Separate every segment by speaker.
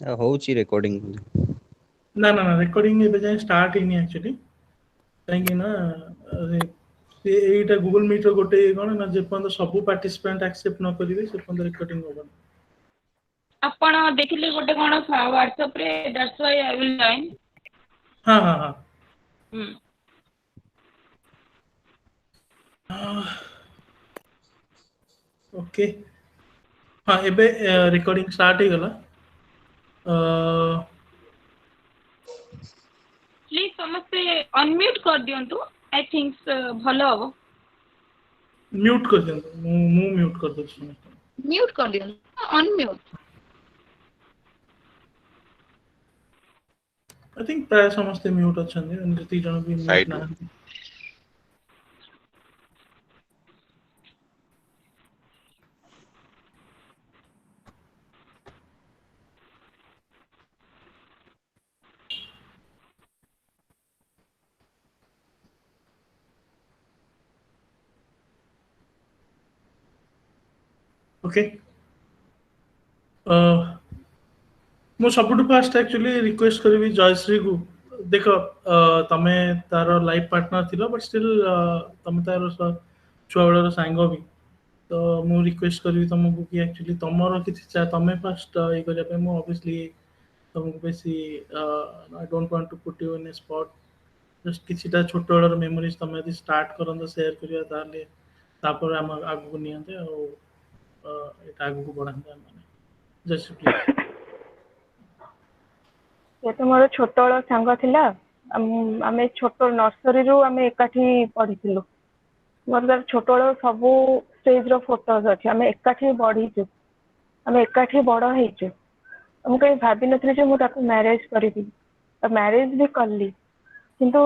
Speaker 1: होउची रेकॉर्डिंग
Speaker 2: ना ना ना रेकॉर्डिंग एबे जाए स्टार्ट ही नहीं एक्चुअली कहीं ना एटा गूगल मीट गोटे कौन ना जेपर्यंत सब पार्टिसिपेंट एक्सेप्ट न करेंगे से पर्यंत रेकॉर्डिंग होगा
Speaker 3: ଆପଣ ଦେଖିଲେ ଗୋଟେ କଣ WhatsApp ରେ that's why I will join।
Speaker 2: हाँ हाँ हाँ
Speaker 3: ହୁଁ।
Speaker 2: ओके हाँ एबे रिकॉर्डिंग स्टार्ट ही गला
Speaker 3: ପ୍ଲିଜ ସମସ୍ତେ ଅନମ୍ୟୁଟ କରିଦିଅନ୍ତୁ। ଆଇ ଥିଙ୍କ ଭଲ ହବ।
Speaker 2: म्यूट कर दियंतु मु म्यूट कर दଉଛି ସମସ୍ତଙ୍କୁ
Speaker 3: म्यूट କରିଦିଅନ୍ତୁ ଅନମ୍ୟୁଟ।
Speaker 2: आई थिंक प्राय समस्ते म्यूट अछंती जति जण भी म्यूट
Speaker 1: साइड
Speaker 2: ना ओके ମୁଁ ସବୁଠୁ ଫାଷ୍ଟ ଆକ୍ଚୁଆଲି ରିକ୍ୱେଷ୍ଟ କରିବି ଜୟଶ୍ରୀ କୁ ଦେଖ ତମେ ତାର ଲାଇଫ ପାର୍ଟନର ଥିଲ ବଟ୍ ଷ୍ଟିଲ୍ ତମେ ତାର ଛୁଆବେଳର ସାଙ୍ଗ ବି ତ ମୁଁ ରିକ୍ୱେଷ୍ଟ କରିବି ତମକୁ କି ଆକ୍ଚୁଆଲି ତମର କିଛି ତମେ ଫାଷ୍ଟ ଇଏ କରିବା ପାଇଁ ମୁଁ ଅବଭିୟସଲି ତମକୁ ବେଶୀ I don't want to put you in a spot just କିଛିଟା ଛୋଟବେଳର ମେମୋରିଜ ତମେ ଯଦି ଷ୍ଟାର୍ଟ କରନ୍ତ ସେୟାର କରିବା ତାହେଲେ ତାପରେ ଆମ ଆଗକୁ ନିଅନ୍ତେ ଆଉ ଏଇଟା ଆଗକୁ ବଢାନ୍ତେ ଆମେ ଜୟଶ୍ରୀ ପ୍ଲିଜ୍
Speaker 4: ସେ ତ ମୋର ଛୋଟବେଳ ସାଙ୍ଗ ଥିଲା। ଆମେ ଛୋଟ ନର୍ସରୀରୁ ଆମେ ଏକାଠି ପଢିଥିଲୁ। ମୋର ତାର ଛୋଟବେଳ ସବୁ ଷ୍ଟେଜର ଫଟୋଜ ଅଛି। ଆମେ ଏକାଠି ବଢିଛୁ, ଆମେ ଏକାଠି ବଡ ହେଇଛୁ। ମୁଁ କେହି ଭାବିନଥିଲି ଯେ ମୁଁ ତାକୁ ମ୍ୟାରେଜ କରିବି, ମ୍ୟାରେଜ ବି କଲି। କିନ୍ତୁ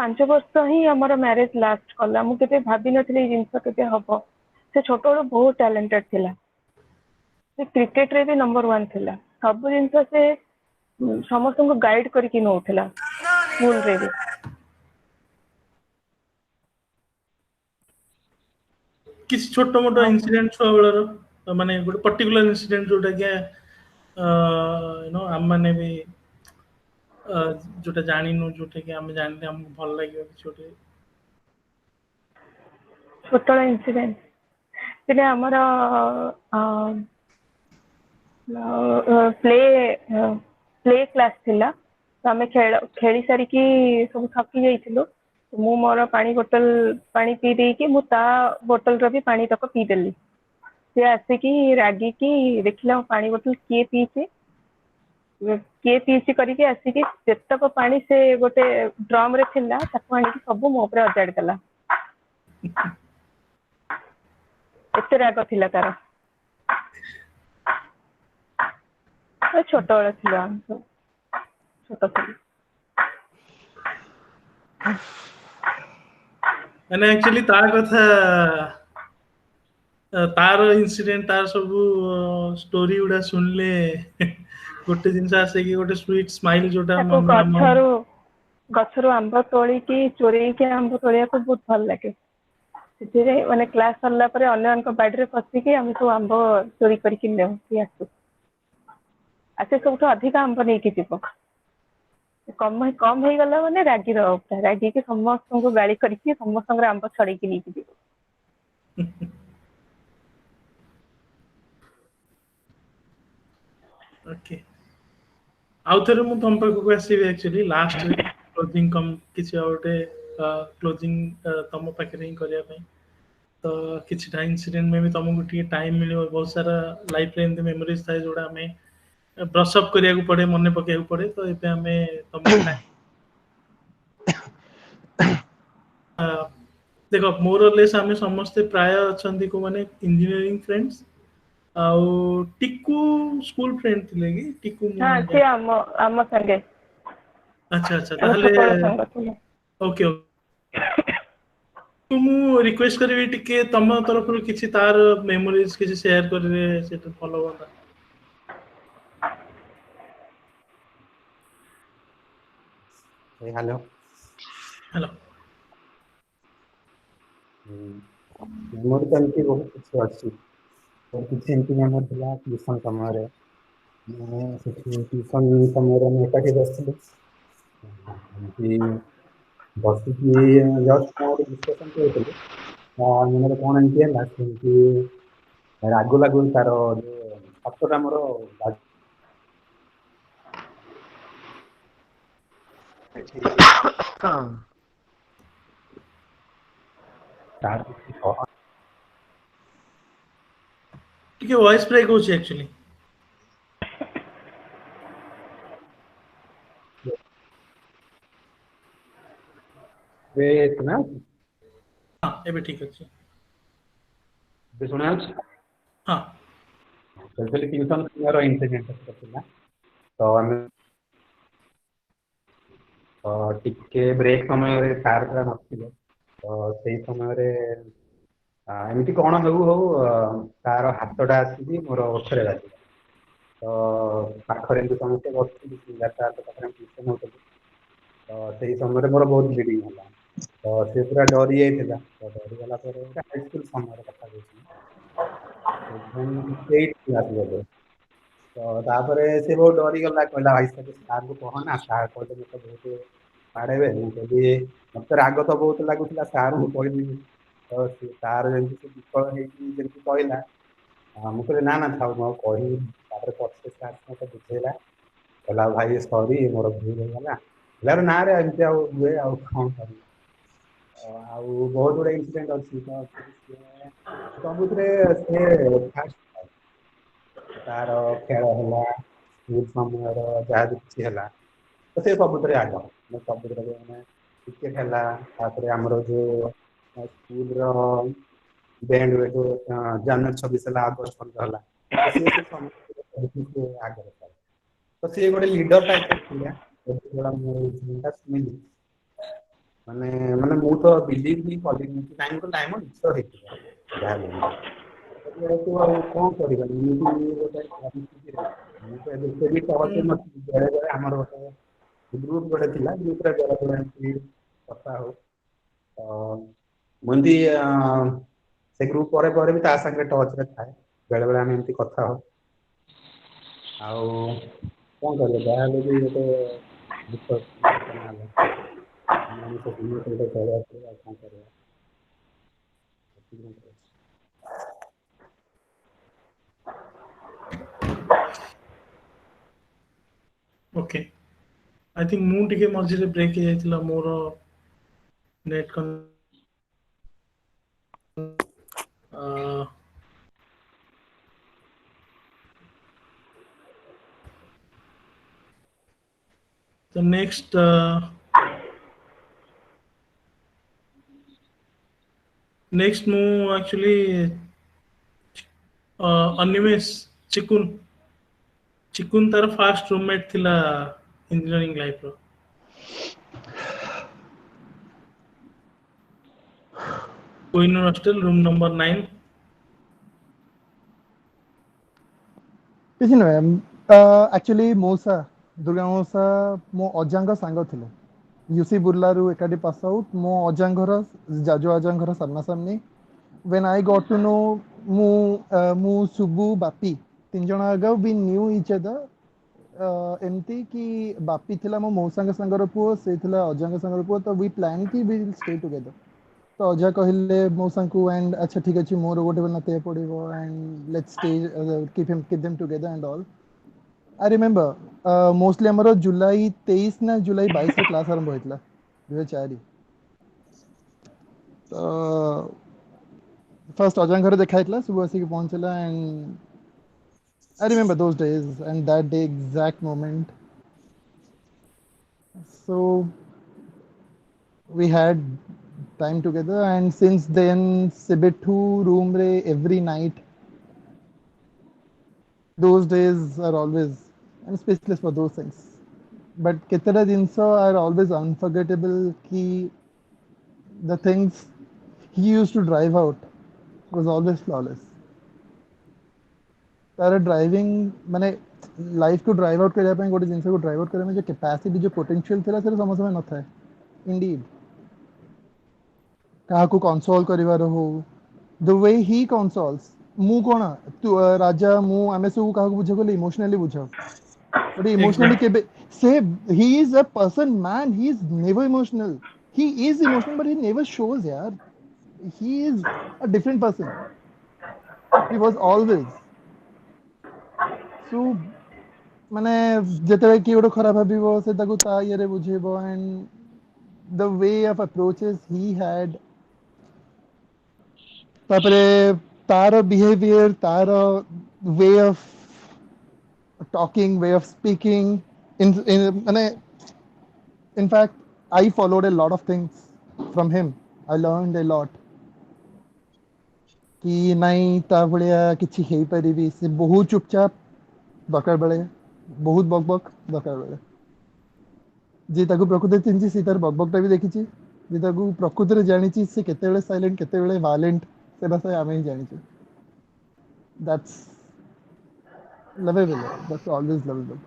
Speaker 4: 5 ବର୍ଷ ହିଁ ଆମର ମ୍ୟାରେଜ ଲାଷ୍ଟ କଲା। ମୁଁ କେବେ ଭାବିନଥିଲି ଏଇ ଜିନିଷ କେବେ ହବ। ସେ ଛୋଟବେଳୁ ବହୁତ ଟ୍ୟାଲେଣ୍ଟେଡ ଥିଲା। ସେ କ୍ରିକେଟରେ ବି ନମ୍ବର 1 ଥିଲା। ସବୁ ଜିନିଷ ସେ ସମସ୍ତଙ୍କୁ ଗାଇଡ କରିକି ନଉଥିଲା ସ୍କୁଲରେ ବି।
Speaker 2: କିଛି ଛୋଟ ମୋଟ ଇନସିଡେଣ୍ଟ ଛୁଆ ବେଳର ମାନେ ଗୋଟେ ପର୍ଟିକୁଲାର ଇନସିଡେଣ୍ଟ ଯୋଉଟା କି ଆମ ମାନେ ବି ଯୋଉଟା ଜାଣିନୁ ଯୋଉଟା କି ଆମେ ଜାଣିଲେ ଆମକୁ ଭଲ ଲାଗିବ କିଛି ଗୋଟେ
Speaker 4: ଛୋଟବେଳ ଇନସିଡେଣ୍ଟ ସେଟା ଆମର ପ୍ଲେ କ୍ଲାସ ଥିଲା। ତ ଆମେ ଖେଳି ସାରିକି ସବୁ ଥକି ଯାଇଥିଲୁ। ମୁଁ ମୋର ପାଣି ପିଇ ଦେଇକି ମୁଁ ତା ବୋତଲର ବି ପାଣି ତକ ପିଇଦେଲି। ସେ ଆସିକି ରାଗିକି ଦେଖିଲା ପାଣି ବୋତଲ କିଏ ପିଇଛି କରିକି ଆସିକି ଯେତକ ପାଣି ସେ ଗୋଟେ ଡ୍ରମ ରେ ଥିଲା ତାକୁ ଆଣିକି ସବୁ ମୋ ଉପରେ ଅଜାଡି ଦେଲା। ଏତେ ରାଗ ଥିଲା ତାର। ଛୋଟବେଳ ଥିଲା ଛୋଟ ଥିଲି।
Speaker 2: ମାନେ ଆକ୍ଚୁଆଲି ତା କଥା ତାର ଇନସିଡେଣ୍ଟ ତାର ସବୁ ଷ୍ଟୋରି ଗୁଡା ଶୁଣିଲେ ଗୋଟେ ଜିନିଷ ଆସେ କି ଗୋଟେ ସୁଇଟ୍ ସ୍ମାଇଲ ଯୋଉଟା
Speaker 4: ତାକୁ ଗଛରୁ ଆମ୍ବ ତୋଳିକି ଚୋରେଇକି ଆମ୍ବ ତୋଳିବାକୁ ବହୁତ ଭଲ ଲାଗେ। ସେଥିରେ ମାନେ କ୍ଲାସ ସରିଲା ପରେ ଅନ୍ୟମାନଙ୍କ ବାଡିରେ ପଶିକି ଆମେ ସବୁ ଆମ୍ବ ଚୋରି କରିକି ନେଉ ଆସୁ। ଆଉ ସେ ସବୁଠୁ ଅଧିକ ଆମ୍ବ ନେଇକି ଯିବ। କମ ହେଇଗଲା ମାନେ ରାଗିଦବ ପୁରା। ରାଗିକି ସମସ୍ତଙ୍କୁ ଗାଳି କରିକି ସମସ୍ତଙ୍କର ଆମ୍ବ ଛଡେଇକି ନେଇକି ଯିବ।
Speaker 2: ଓକେ ଆଉ ଥରେ ମୁଁ ତମ ପାଖକୁ ଆସିବି ଆକ୍ଚୁଆଲି ଲାଷ୍ଟରେ କିଛି ଆଉ ଗୋଟେ କ୍ଲୋଜିଂ ତମ ପାଖରେ ହିଁ କରିବା ପାଇଁ। ତ କିଛିଟା ଇନସିଡେଣ୍ଟ ମେ ବି ତମକୁ ଟିକେ ଟାଇମ ମିଳିବ। ବହୁତ ସାରା ଲାଇଫରେ ଏମିତି ମେମୋରିଜ ଥାଏ ଯୋଉଟା ଆମେ ବ୍ରଶ ଅପ୍ କରିବାକୁ ପଡେ, ମନେ ପକେଇବାକୁ ପଡେ। ତ ଏବେ ଆମେ ତମକୁ ଦେଖ ମୋର ଲେସ୍ ଆମେ ସମସ୍ତେ ପ୍ରାୟ ଅଛନ୍ତି କୋଉମାନେ ଇଞ୍ଜିନିୟରିଂ ଫ୍ରେଣ୍ଡସ୍। ଆଉ ଟିକୁ ସ୍କୁଲ ଫ୍ରେଣ୍ଡ ଥିଲେ କି? ଟିକୁ ମୁଁ
Speaker 4: ହଁ ସିଏ ଆମ ସାଙ୍ଗେ
Speaker 2: ଆଚ୍ଛା ଆଚ୍ଛା
Speaker 4: ଆମ
Speaker 2: ତାହେଲେ
Speaker 4: ଛୋଟବେଳ ସାଙ୍ଗ ଥିଲେ।
Speaker 2: ଓକେ ମୁଁ ରିକ୍ୱେଷ୍ଟ କରିବି ଟିକେ ତମ ତରଫରୁ କିଛି ତାର ମେମୋରିଜ କିଛି ସେୟାର କରିବେ ସେଇଟା ଭଲ ହୁଅନ୍ତା।
Speaker 5: ହ୍ୟାଲୋ।
Speaker 2: ହ୍ୟାଲୋ।
Speaker 5: ମୋର ତ ଏମିତି ବହୁତ କିଛି ଅଛି। କିଛି ଏମିତି ମେମୋରି ଥିଲା ଟ୍ୟୁସନ ସମୟରେ मैं ସେଠି ଟ୍ୟୁସନ୍ ସମୟରେ ଆମେ ଏକାଠି ବସିଥିଲୁ। ଏମିତି ବସିକି ଜଷ୍ଟ କଣ ଗୋଟେ ଡିସ୍କସନ୍ କରୁଥିଲୁ। ତା ମନରେ କଣ ଏମିତି ହେଲା ସେମିତି ରାଗ ଲାଗୁନି ତାର ଯୋଉ ହାତଟା ମୋର ତାର କିଛି କହ
Speaker 2: ଟିକେ ଭଏସ୍ ବ୍ରେକ୍ ହଉଛି ଆକ୍ଚୁଆଲି।
Speaker 5: ନା
Speaker 2: ହଁ ଏବେ ଠିକ୍ ଅଛି।
Speaker 5: ଏବେ ଶୁଣାଯାଉଛି?
Speaker 2: ହଁ
Speaker 5: ସେତେବେଳେ ଟ୍ୟୁସନ୍ ସମୟର ଇନସିଡେଣ୍ଟ ଥିଲା। ତ ଆମେ ଟିକେ ବ୍ରେକ୍ ସମୟରେ ସାର୍ ପୁରା ନଥିଲେ। ତ ସେଇ ସମୟରେ ଏମିତି କଣ ହଉ ତାର ହାତଟା ଆସିକି ମୋର ଓଠରେ ବାଜିଲା। ତ ପାଖରେ ଏମିତି ସମସ୍ତେ ବସିଥିଲୁ, ପାଖରେ ଆମେ ଟ୍ୟୁସନ୍ ହଉଥିଲୁ। ତ ସେଇ ସମୟରେ ମୋର ବହୁତ ବ୍ଲିଡିଂ ହେଲା। ତ ସେ ପୁରା ଡରି ଯାଇଥିଲା। ତ ଡରିଗଲା ପରେ ହାଇସ୍କୁଲ ସମୟର କଥା କହୁଛି। 7, 8 କ୍ଲାସ୍ ବୋଧେ। ତ ତାପରେ ସେ ବହୁତ ଡରିଗଲା, କହିଲା ଭାଇ ସାର୍ଙ୍କୁ କହନା, ସାର୍ କହିଲେ ମତେ ବହୁତ ବାଡ଼େଇବେ। ମୁଁ କହିଲି ମତେ ରାଗ ତ ବହୁତ ଲାଗୁଥିଲା, ସାର୍ଙ୍କୁ କହିଲି। ତ ତାର ଯେମିତି ସେ ବିକଳ ହେଇକି ଯେମିତି କହିଲା, ମୁଁ କହିଲି ନା ନା ଥାଉ, ମୁଁ ଆଉ କହିବିନି। ତାପରେ ପଛରେ ସାର୍ ମତେ ବୁଝେଇଲା, କହିଲା ଭାଇ ସରି ମୋର ଭୁଲ ହେଇଗଲା। କହିଲା ନାରେ ଏମିତି ଆଉ ହୁଏ ଆଉ କଣ କରିବି। ଆଉ ବହୁତ ଗୁଡେ ଇନସିଡେଣ୍ଟ ଅଛି। ତ ସବୁଥିରେ ସେ ଫାଷ୍ଟ ତାର ଖେଳ ହେଲା, ସ୍କୁଲ ସମୟର ଯାହା କିଛି ହେଲା, ତ ସେ ସବୁଥିରେ ଆଗ। ସବୁଥିରେ ମାନେ କ୍ରିକେଟ ହେଲା, ତାପରେ ଆମର ଯୋଉ ସ୍କୁଲର ବ୍ୟାଣ୍ଡ ଜାନୁଆରୀ 26 ହେଲା, ଅଗଷ୍ଟ 15 ହେଲା, ତ ସିଏ ସେ ସମସ୍ତ ଆଗରେ ଥାଏ। ତ ସିଏ ଗୋଟେ ଲିଡର ଟାଇପର ଥିଲା। ମାନେ ମାନେ ମୁଁ ତ ବିଲିଭ ହିଁ କଲିନି କି ନାଇଁ ଗୋଟେ ନାଇଁ ମ ନିଶ୍ଚୟ ହେଇଥିବ ଯାହାହେଲେ ବି। ଯେହେତୁ ଆଉ କଣ କରିବା, ଏମିତି ଗୋଟେ ପରିସ୍ଥିତିରେ ମୁଁ ତ ଏତେ ବି ସହଜ ନଥିଲି। ବେଳେ ବେଳେ ଆମର ଗୋଟେ ଗ୍ରୁପ ଗୋଟେ ଥିଲା, ଗ୍ରୁପରେ ବେଳେବେଳେ ଏମିତି କଥା ହଉ। ମୁଁ ଏମିତି ସେ ଗ୍ରୁପ ପରେ ପରେ ବି ତା ସାଙ୍ଗରେ ଟଚରେ ଥାଏ। ବେଳେ ବେଳେ ଆମେ ଏମିତି କଥା ହଉ। ଆଉ କଣ କରିବା, ଯାହାହେଲେ ବି ଗୋଟେ ଦୁଃଖ ଘଟଣା ହେଲା। ମଣିଷ ଜୀବନ ସହିତ ଚଳିବାକୁ ପଡ଼ିବ, ଆଉ କଣ କରିବା।
Speaker 2: ଓକେ, ଆଇ ଥିଙ୍କ ମୁଁ ଟିକେ ମଝିରେ ବ୍ରେକ୍ ହେଇଯାଇଥିଲା ମୋର ନେଟ୍ ତ ନେକ୍ସଟ ମୁଁ ଆକ୍ଚୁଆଲି ଅନିମେଷ ଚିକୁନ ତାର ଫାଷ୍ଟ ରୁମମେଟ୍ ଥିଲା ଇଞ୍ଜିନିୟରିଂ ଲାଇଫର। Kohinoor hostel room number 9।
Speaker 1: କିଛି ନୁହେଁ, ଆକ୍ଚୁଆଲି ମଉସା ଦୁର୍ଗା ମଉସା ମୋ ଅଜାଙ୍କ ସାଙ୍ଗ ଥିଲେ। ୟୁସି ବୁର୍ଲାରୁ ଏକାଠି ପାସ୍ ଆଉଟ୍। ମୋ ଅଜାଙ୍କ ଘର ଜାଜୁ ଅଜାଙ୍କ ଘର ସାମ୍ନାସାମ୍ନି। when I got to know ମୁଁ ସୁବୁ ବାପି ତିନି ଜଣ ଆଗ we knew each other। ଏମିତି କି ବାପି ଥିଲା ମୋ ମଉସାଙ୍କ ସାଙ୍ଗର ପୁଅ, ସେ ଥିଲା ଅଜାଙ୍କ ସାଙ୍ଗର ପୁଅ। ତ we plan କି we will stay together। ତ ଅଜା କହିଲେ ମଉସାଙ୍କୁ ଆଣ୍ଡ ଆଚ୍ଛା ଠିକ୍ ଅଛି, ମୋର ଗୋଟେ ନାତିଆ ପଡ଼ିବ and let's stay keep them together and all। I remember mostly ଆମର ଜୁଲାଇ 23 ନା ଜୁଲାଇ 22ରେ କ୍ଲାସ୍ ଆରମ୍ଭ ହେଇଥିଲା 2004। ତ ଫାର୍ଷ୍ଟ ଅଜାଙ୍କ ଘରେ ଦେଖା ହେଇଥିଲା, ସବୁ ଆସିକି ପହଞ୍ଚିଲା and I remember those days and that day exact moment। So we had time together and since then ସେବେଠୁ ରୁମ୍ରେ every night those days are always I'm speechless for those things। but କେତେଟା ଜିନିଷ are always unforgettable କି the things he used to drive out was always flawless। ତାର driving ମାନେ ଲାଇଫକୁ drive out କରିବା ପାଇଁ, ଗୋଟେ ଜିନିଷକୁ ଡ୍ରାଇଭ୍ ଆଉଟ୍ କରିବା ପାଇଁ ଯେଉଁ କାପାସିଟି, ଯେଉଁ ପୋଟେନ୍ସିଆଲ୍ ଥିଲା, ସେଟା ସମସ୍ତଙ୍କର ନଥାଏ। ଇଣ୍ଡିଡ୍ କାହାକୁ କନସୋଲ୍ କରିବାର ହଉ, the way he consoles मु कोन तू राजा मु आमे सब का बुझ गले इमोशनली बुझ बट इमोशनली
Speaker 2: Exactly.
Speaker 1: के से he is a person man, he is never emotional, he is emotional but he never shows yaar, he is a different person, he was always so माने जेते कि गोटे खराब भाबिबो से ताको ता ये रे बुझेबो and the way of approaches he had तापरे तार बिहेवियर तार way of talking, way of speaking in माने in fact I followed a lot of things from him, I learned a lot कि नहीं ता भलिया किछि हेई परिबी से बहुत चुपचाप दरकार बेले बहुत बकबक दरकार बेले जे ताको प्रकृति चिन्ची से तार बकबकटा भी देखिछि जे ताको प्रकृति रे जानिछि से केते बेले साइलेंट केते बेले वायलेंट से बस आमे ही जानिछि that's lovable, that's always lovable.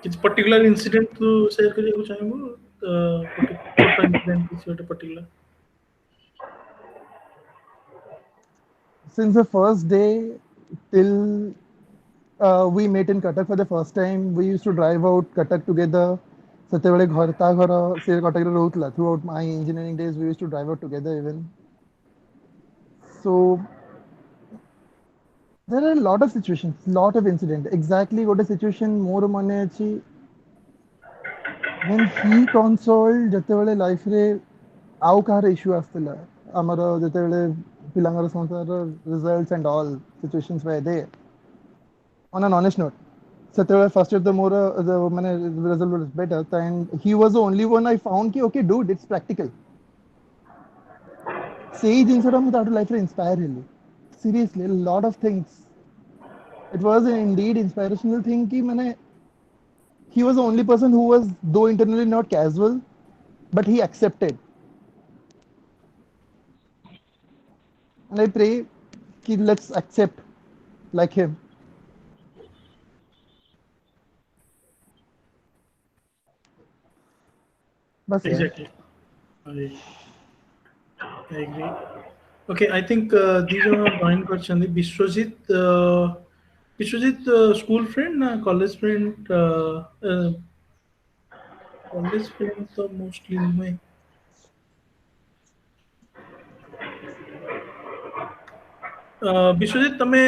Speaker 2: किसी पर्टिकुलर इंसिडेंट तू शेयर करिया को चाहेबो गोटे छोटा इंसिडेंट किसी गोटे particular
Speaker 1: Since the first day till we met in Cuttack for the first time, we used to drive out Cuttack together. ସେତେବେଳେ ଘର ତା ଘର ସେ କଟକରେ ରହୁଥିଲା throughout my engineering days we used to drive out together even so there are a lot of situations, lot of incident exactly ଗୋଟେ situation ମୋର ମନେ ଅଛି when he consoled ଯେତେବେଳେ ଲାଇଫ ରେ ଆଉ କାହାର ଇସ୍ୟୁ ଆସିଥିଲା ଆମର ଯେତେବେଳେ ପିଲାଙ୍କର ସମସ୍ତଙ୍କର results and all situations were there on an honest note ସେତେବେଳେ first year the more ମାନେ result was better and he was the only one I found ki okay dude it's practical ସେଇ ଜିନିଷଟା ମୁଁ ତାଠୁ ଲାଇଫରେ ଇନ୍ସପାୟାର ହେଲି seriously a lot of things it was an indeed inspirational thing ki mane he was the only person who was though internally not casual but he accepted and I pray ki let's accept like him बस यार
Speaker 2: exactly I agree. Okay, I think these are join करछन्दी Biswajit Biswajit school friend ना college friend college friend तो mostly नुहे विश्वजीत तमे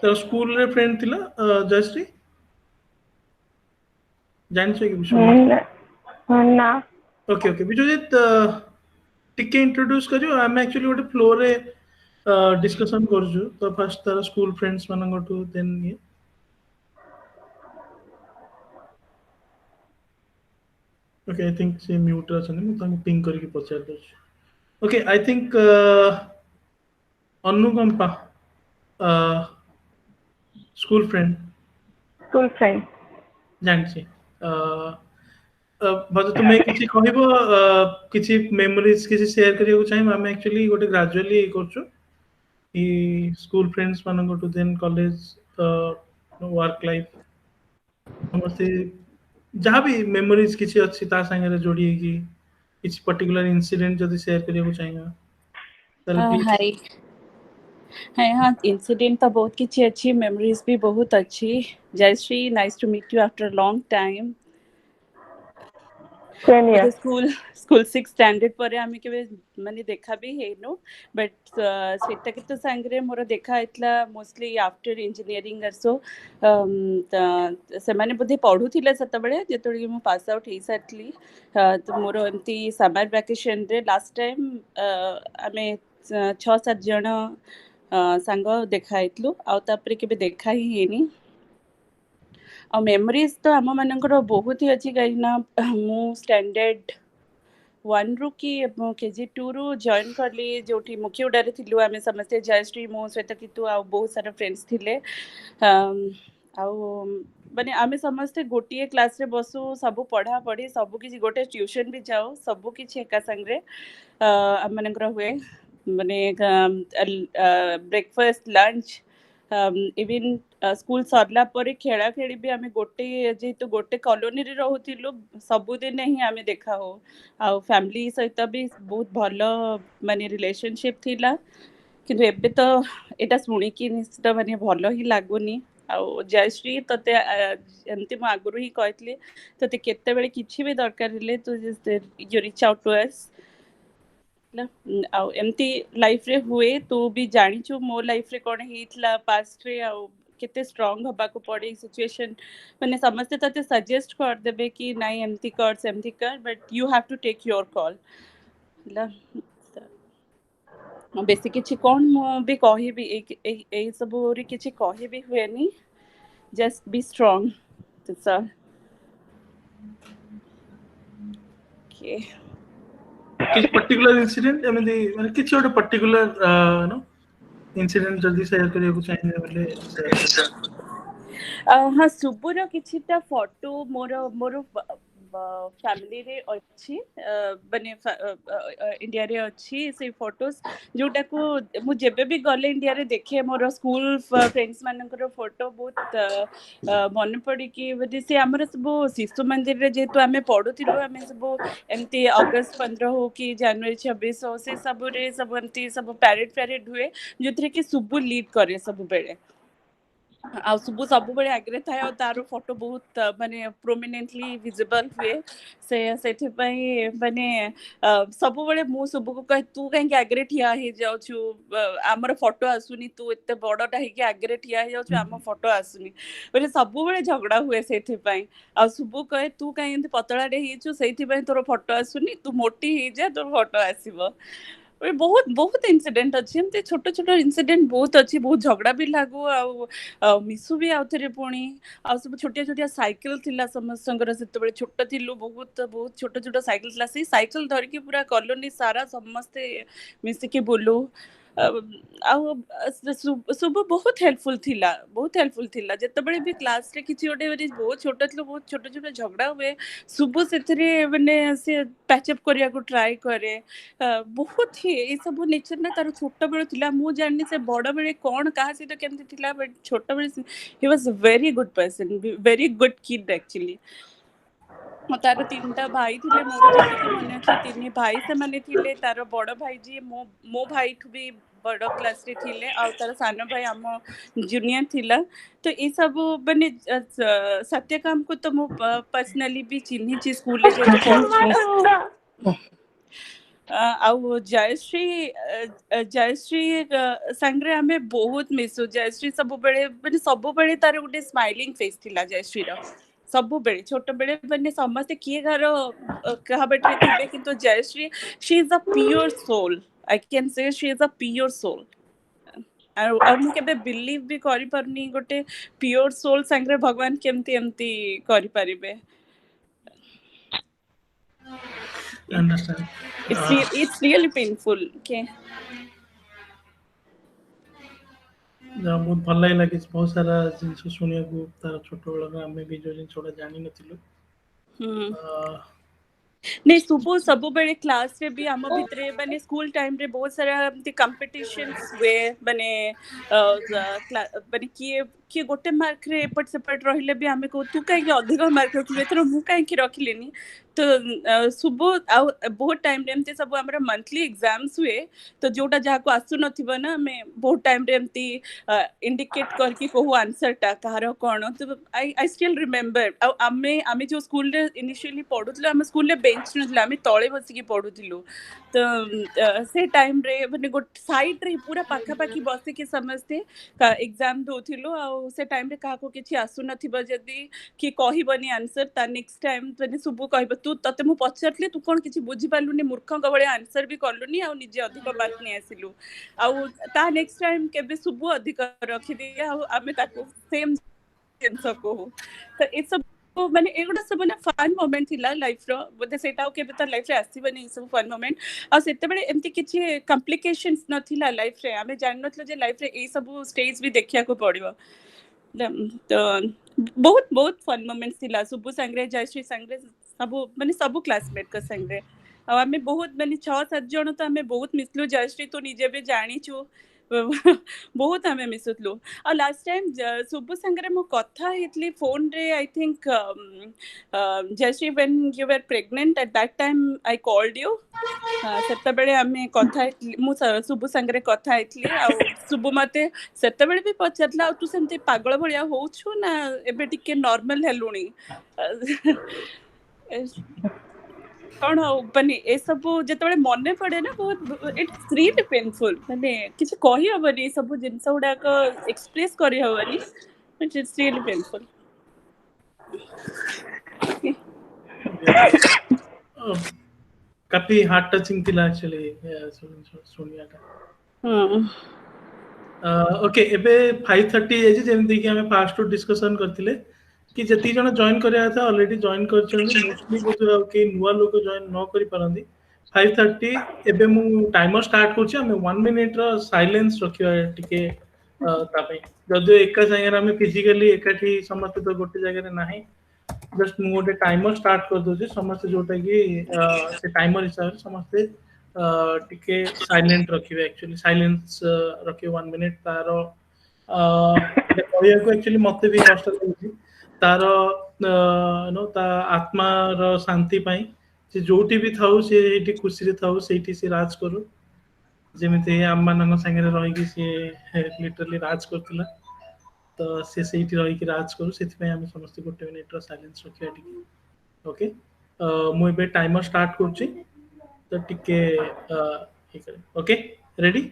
Speaker 2: तेरा school रे friend थिला जयश्री जान छै कि विश्वजीत
Speaker 4: ना
Speaker 2: ओके ओके विश्वजीत टिके इंट्रोड्यूस करियो आम एक्चुअली गोटे फ्लो रे डिस्कशन करजु तो फर्स्ट तार स्कूल फ्रेंड्स मानंगटू देन ये ओके आई थिंक से म्यूट अछन मु तांको पिंग करके पचार दो ओके आई थिंक अनुकंपा स्कूल फ्रेंड जानछि बस तुम्हें किसी कहबो किसी मेमोरीज किसी शेयर करियो को चाहिए हम एक्चुअली गोटे ग्रेजुअली करछु ई स्कूल फ्रेंड्स मानंगो to then college work life समस्ते जहाँ भी मेमोरीज किसी अच्छी ता संगे जोड़ी की किसी पर्टिकुलर इंसिडेंट जदी शेयर करियो को चाहिए ताले
Speaker 6: हाय हाय हाँ इंसिडेंट तो बहुत किसी अच्छी मेमोरीज भी बहुत अच्छी Jayashree nice to meet you after long time school 6 standard पर आमे के माने देखा भी हेनु बट सेटा के तो संगरे मोर देखा इतला मोस्टली आफ्टर इंजीनियरिंग आरसो से माने बुद्धि पढु थिले सत बेले जेतोली मु पास आउट हे साटली तो मोर एमती समर वैकेशन रे लास्ट टाइम आमे 6-7 जण संग देखा इतलु आ तापरे के देखा ही हेनी आ मेमोरीज तो आम मानकर बहुत ही अच्छी कहीं ना मु स्टैंडर्ड 1 रु कि केजी 2 रु जॉइन करली जोठी मुखियोडारे थिलु आमे समस्ते जयश्री मो सहित कितु आ बहुत सारा फ्रेंड्स थिले आ माने आमे समस्ते गोटिए क्लास रे बसु सब पढ़ा पढ़ी सब किसी गोटे ट्यूशन भी जाओ सब किसी एका संग रे आम मानकर हुए माने ब्रेकफास्ट लंच इवन स्कूल सरला परे खेला खेली भी आम गोटे जेहेतु गोटे कॉलोनी रे रहूतिलु सबुदिन ही आम देखा हो आ फैमिली सहित भी बहुत भल माने रिलेशनशिप थिला किंतु एबे तो एटा शुणिकी निश्चित माने भल ही लागुनी आउ जयश्री तते एमती मु आगुरु ही कहतली तते केते बेले किछि भी दरकार हेले तो you reach out to us आउ एमती लाइफ रे हुए तू भी जानिछु मो लाइफ रे कोन हेइतला पास्ट रे आउ केते स्ट्रांग हबा को पड़े सिचुएशन माने समझते तते सजेस्ट कर देबे कि नहीं एमती कर सेमती कर but you have to take your call बेसी किछि कोन मु भी कहि भी ए सब रे किछि कहि भी हुएनी just be strong that's all okay
Speaker 2: किसी पर्टिकुलर इंसिडेंट एमती माने किछि ओटे पर्टिकुलर नो इंसिडेंट जल्दी शेयर करिया को चाहिए बोले
Speaker 6: हाँ सुबुर किछिटा फोटो मोर मोर फैमिली रे अछि बने इंडिया रे अछि से फोटोस जोटा को मु जेबे भी गले इंडिया रे देखे मोर स्कूल फ्रेंड्स मानकर फोटो बहुत मन पड़ी कि बदे से हमर सब शिशु मंदिर रे जेतु आमे पढुतिलु आमे सब एमती अगस्त 15 हो कि जनवरी 26 हो से सब रे सब एमती सब पैरेड हुए जोथरे कि सुबु लीड करे सब बेले आ सुबु सब बेले आगरे थाए और तारो फोटो बहुत माने प्रोमिनेंटली विजिबल हुए से सेथि पई माने सब बेले मु सुबु को कह तू काहे के आगरे ठिया हे जाउ छु हमर फोटो आसुनी तू एते बडटा हे के आगरे ठिया हे जाउ छु हमर फोटो आसुनी बोले सब बेले झगड़ा हुए सेथि पई आ सुबु कहे तू काहे एंत पतळा रे हे छु सेथि पई तोर फोटो आसुनी तू मोटी हे जा तोर फोटो आसीबो बहुत बहुत इंसिडेंट अच्छी एमती छोट छोट इंसिडेंट बहुत अच्छी बहुत झगड़ा भी लागू आ मिसु भी आउ थे पुणी आ सब छोटिया छोटिया साइकिल थिला समस्तंकर सेते बेले छोट थिलु बहुत बहुत छोट छोट साइकिल थिला से साइकिल धरिकी पूरा कॉलोनी सारा समस्ते मिसिकी बुलु सब बहुत हेल्पफुल थिला जते बेले भी क्लास रे किछि ओटे बहुत छोट थिलो बहुत छोट छोट झगड़ा हुए सुबु सेथरे माने से पैच अप करिया को ट्राई करे बहुत ही ए सब नेचर ना तार छोट बेले थिला मु जाननी से बड़ बेले कोन कहा से तो केमती थिला बट छोट बेले he was a very good person very good kid actually तार 3टा भाई थिले मोर जति मन अछि 3 भाई से माने थिले तार बड़ भाई जी मो भाई ठु भी बड़ क्लास रे थिले आ तार सान भाई हम जूनियर थिला तो ए सब माने सत्यकाम को तो मो पर्सनली भी चिन्ही छी स्कूल रे जो पढुला आउ जयश्री संगरे हमें बहुत मिसु जयश्री सब बेले तार गोटे स्माइलिंग फेस थिला जयश्री रो सब बेले छोट बेले माने समस्त किए घर कहा बेटे थिले किंतु Jayashree she is a pure soul I can say she is a pure soul और मु केबे बिलीव भी करि परनी गोटे प्योर सोल संगरे भगवान केमती एमती करि परिबे
Speaker 2: understand
Speaker 6: it's really painful okay
Speaker 2: बहुत भल लागला कि बहुत सारा जिनस सुनिया को तार छोट बेला आमे भी जो जिनस जानि नथिलु
Speaker 6: नहीं सुबह सब बेले क्लास रे भी हम भितरे माने स्कूल टाइम रे बहुत सारा एमती कंपटीशंस हुए माने माने किए गोटे मार्क रे एपट सेपट रहिले भी हमें को तू काहे अधिक मार्क रखिले एथरो मु काहे रखिलेनी तो सुबह बहुत टाइम रे एमती सब हमरा मंथली एग्जाम्स हुए तो जोटा जहा को आसु नथिबो ना मैं बहुत टाइम रे एमती इंडिकेट करके कहू आंसर टा कहार कोन तो आई स्टिल रिमेंबर आमे जो स्कूल रे इनिशियली पढुतले हम स्कूल रे बेंच नथला आमे तळे बसिकी पढुतिलु तो से टाइम रे माने गोट साइड रे पूरा पाखा पाखी बसिकी समझते एग्जाम दोथिलु आ से टाइम रे काको किछि आसु नथिबो जदी कि कहिबनी आंसर ता नेक्स्ट टाइम तने सुबु कहबो तू तते मु पछरले तू कोन किछि बुझी पालुनी मूर्ख गबळे आंसर भी करलुनी आ निजे अधिक मार्क नि आसिलु आ ता नेक्स्ट टाइम केबे सुबु अधिक रखि दिया आ आमे ताको सेम जिंस को तो ए सब माने एगुडा सब ना फन मोमेंट थिला लाइफ रो बोते सेटा के बेता लाइफ रे आसीबनी सब फन मोमेंट आ सेते बेले एमती किछि कॉम्प्लिकेशंस नथिला लाइफ रे हमें जान नथलो जे लाइफ रे ए सब स्टेज भी देखिया को पड़िबो तो बहुत बहुत फन मोमेंट्स थिला सुबु संगरे जयश्री संगरे सब माने सब क्लासमेट का संगरे आ हमें बहुत माने 6-7 जण तो हमें बहुत मिसलु जयश्री तो निजे भी जानी छु बहुत आम मिसुलु और लास्ट टाइम सुबु संगे मो कथा हेतली फोन रे I think Jayashree when you were pregnant at that time I called you सेतबेले आमे कथा मु सुबु संगे कथा हेतली आ सुबु मते सेतबेले भी पचारला तू सेमती पागल भलिया होछु ना एबे टिके नॉर्मल हेलुनी कौन माने ए सब जेतबेले मने पड़े ना बहुत इट्स रियली पेनफुल माने किछ कहि हबनी सब जिंस गुडा को एक्सप्रेस करि हबनी बट इट्स रियली पेनफुल
Speaker 2: काफी हार्ट टचिंग थिला एक्चुअली सुनिया ओके एबे 5:30 एजी जेमती कि हमें फास्ट टू डिस्कशन करथिले कि जति जण जॉइन करिया था ऑलरेडी जॉइन करछन मोस्टली बोथु के नुवा लोक जॉइन न करि परंदी 5:30 एबे मु टाइमर स्टार्ट करछि हमें 1 मिनिट रो साइलेंस रखियो टिके तापे जदि एका संगे हमें फिजिकली एकाठी समस्त तो गोटे जगह रे नाही जस्ट मु गोटे टाइमर स्टार्ट कर दोछि समस्त जोटा कि से टाइमर हिसाब से समस्त टिके साइलेंट रखिबे एक्चुअली साइलेंस रखियो 1 मिनिट तारो कहया को एक्चुअली मते भी कष्ट लाଗୁଛି तारो नो ता आत्मा रो शांति पाई से जोटी भी थाउ से एठी खुशी रे थाउ सेठी से राज करू जेमिते आम मानन संगे रही कि से लिटरली राज करथिला तो से सेठी रही कि राज करू सेति पे हम समस्त गोटे मिनिट रो साइलेंस रखिया टिके ओके मु एबे टाइमर स्टार्ट करछि तो टिके okay ready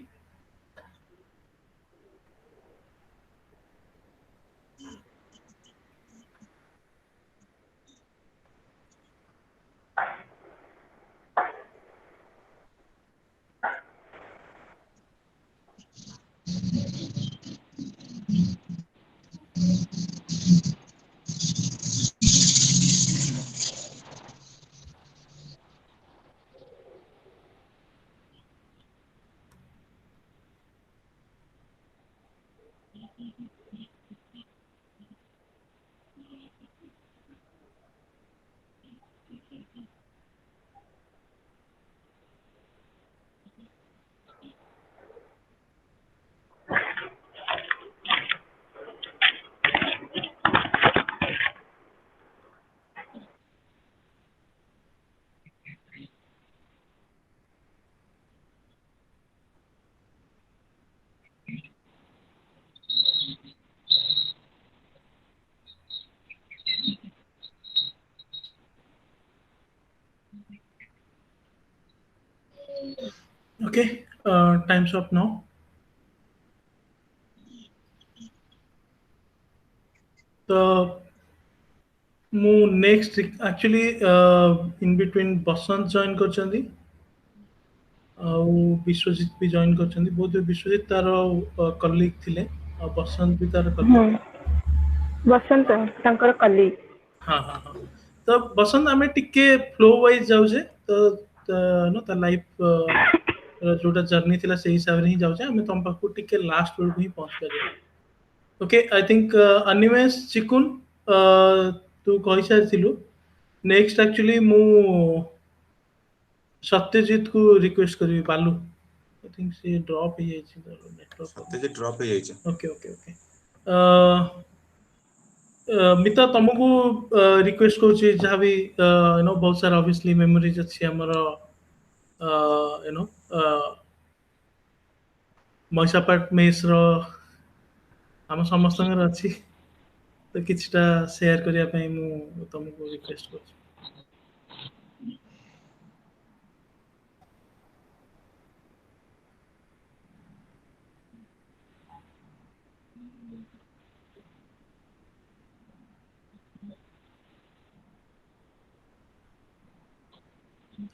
Speaker 2: okay time's up now तो मु next actually in between Basant join करचंदी विश्वजीत भी जॉइन करचंदी बहुत विश्वजीत तार कलीग थिले बसंत भी तार कलीग
Speaker 4: बसंत तांकर कलीग
Speaker 2: हाँ हाँ हाँ तो बसंत आमे टिके फ्लो वाइज जाउजे तो नो ता लाइफ जोटा जर्नी थिला से हिसाब रे ही जाउजे आमे तम पाखु टिके लास्ट बेल ही पहुंच करिया ओके आई थिंक अनिमेश चिकुन तू कहि सार थिलु नेक्स्ट एक्चुअली मु सत्यजीत को रिक्वेस्ट करी बालू आई थिंक से ड्रॉप ही जाई छी नेटवर्क
Speaker 7: सत्यजीत ड्रॉप ही जाई छी
Speaker 2: ओके ओके ओके मिता तुमको रिक्वेस्ट करूची जहाँ भी यू नो बहुत सारा ऑब्वियसली मेमोरीज अच्छी हमर यू नो मैसापाट मेस रो हम समस्त अच्छी तो किछटा शेयर करिया पई मु तुमको रिक्वेस्ट करूची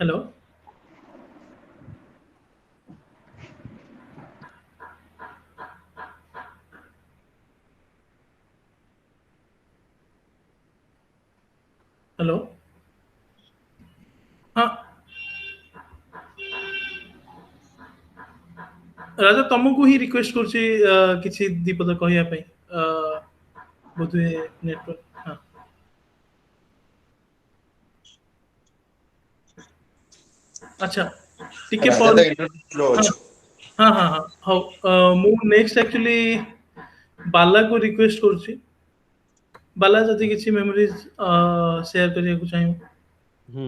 Speaker 2: हेलो हेलो हाँ राजा तुमको ही रिक्वेस्ट करूची किछि दीपद कहिया पई बोधे नेटवर्क हाँ अच्छा टिके
Speaker 7: राजा
Speaker 2: पॉज
Speaker 7: दा इंटरनेट स्लो
Speaker 2: हाँ
Speaker 7: अछि
Speaker 2: हाँ हाँ हाँ ହଉ ମୁଁ ନେକ୍ସଟ ଆକ୍ଚୁଆଲି ବାଲାକୁ ରିକ୍ୱେଷ୍ଟ କରୁଛି ବାଲା ଯଦି କିଛି ମେମୋରିଜ ସେୟାର କରିବାକୁ ଚାହିଁବ।
Speaker 7: ହୁଁ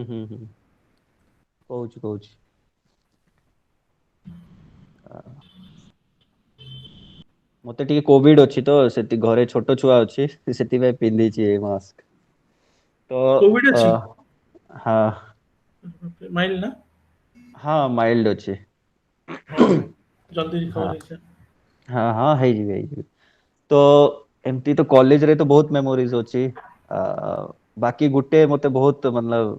Speaker 7: କହୁଛି କହୁଛି। ମତେ ଟିକେ କୋଭିଡ ଅଛି ତ ସେଠି ଘରେ ଛୋଟ ଛୁଆ ଅଛି ସେଥିପାଇଁ ପିନ୍ଧିଛି ଏ ମାସ୍କ। ତ
Speaker 2: କୋଭିଡ ଅଛି
Speaker 7: ହଁ
Speaker 2: ମାଇଲ୍ଡ ନା?
Speaker 7: ହଁ ମାଇଲ୍ଡ ଅଛି।
Speaker 2: ହଉ ହଉ ଜଲ୍ଦି
Speaker 7: ହଁ
Speaker 2: ରିକଭର ହେଇଯା।
Speaker 7: ହଁ ହେଇଯିବି ହେଇଯିବି। ତ ଏମତି ତ କଲେଜରେ ତ ବହୁତ ମେମୋରିଜ ଅଛି। ଆ ବାକି ଗୋଟେ ମତେ ବହୁତ ମତଲବ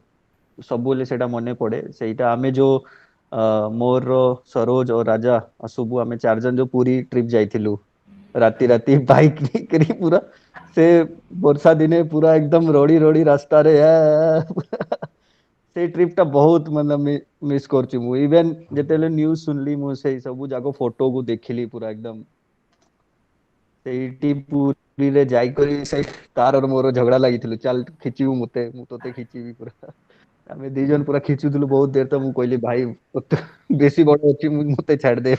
Speaker 7: ସବୁବେଳେ ସେଇଟା ମନେ ପଡେ ସେଇଟା ଆମେ ଯୋଉ ମୋର ସରୋଜ ଓ ରାଜା ଆଉ ସୁବୁ ଆମେ ଚାରିଜଣ ଯୋଉ ପୁରୀ ଟ୍ରିପ ଯାଇଥିଲୁ ରାତି ରାତି ବାଇକ ନେଇକରି ପୁରା ସେ ବର୍ଷା ଦିନେ ପୁରା ଏକଦମ ରଡି ରଡି ରାସ୍ତାରେ ସେଇ ଟ୍ରିପ ଟା ବହୁତ ମାନେ ମିସ୍ କରୁଛି ମୁଁ ଇଭେନ ଯେତେବେଳେ ନ୍ୟୁଜ ଶୁଣିଲି ମୁଁ ସେଇ ସବୁ ଯାକ ଫଟୋକୁ ଦେଖିଲି ପୁରା ଏକଦମ ସେଇଠି ପୁରୀରେ ଯାଇକରି ସେ ତାର ମୋର ଝଗଡା ଲାଗିଥିଲୁ ଚାଲ ଖିଚିବୁ ମତେ ମୁଁ ତୋତେ ଖିଚିବି ପୁରା ଆମେ ଦି ଜଣ ପୁରା ଖିଚୁଥିଲୁ ବହୁତ ଦେର ତ ମୁଁ କହିଲି ଭାଇ ବେଶୀ ବଡ ଅଛି ମତେ ଛାଡିଦେ।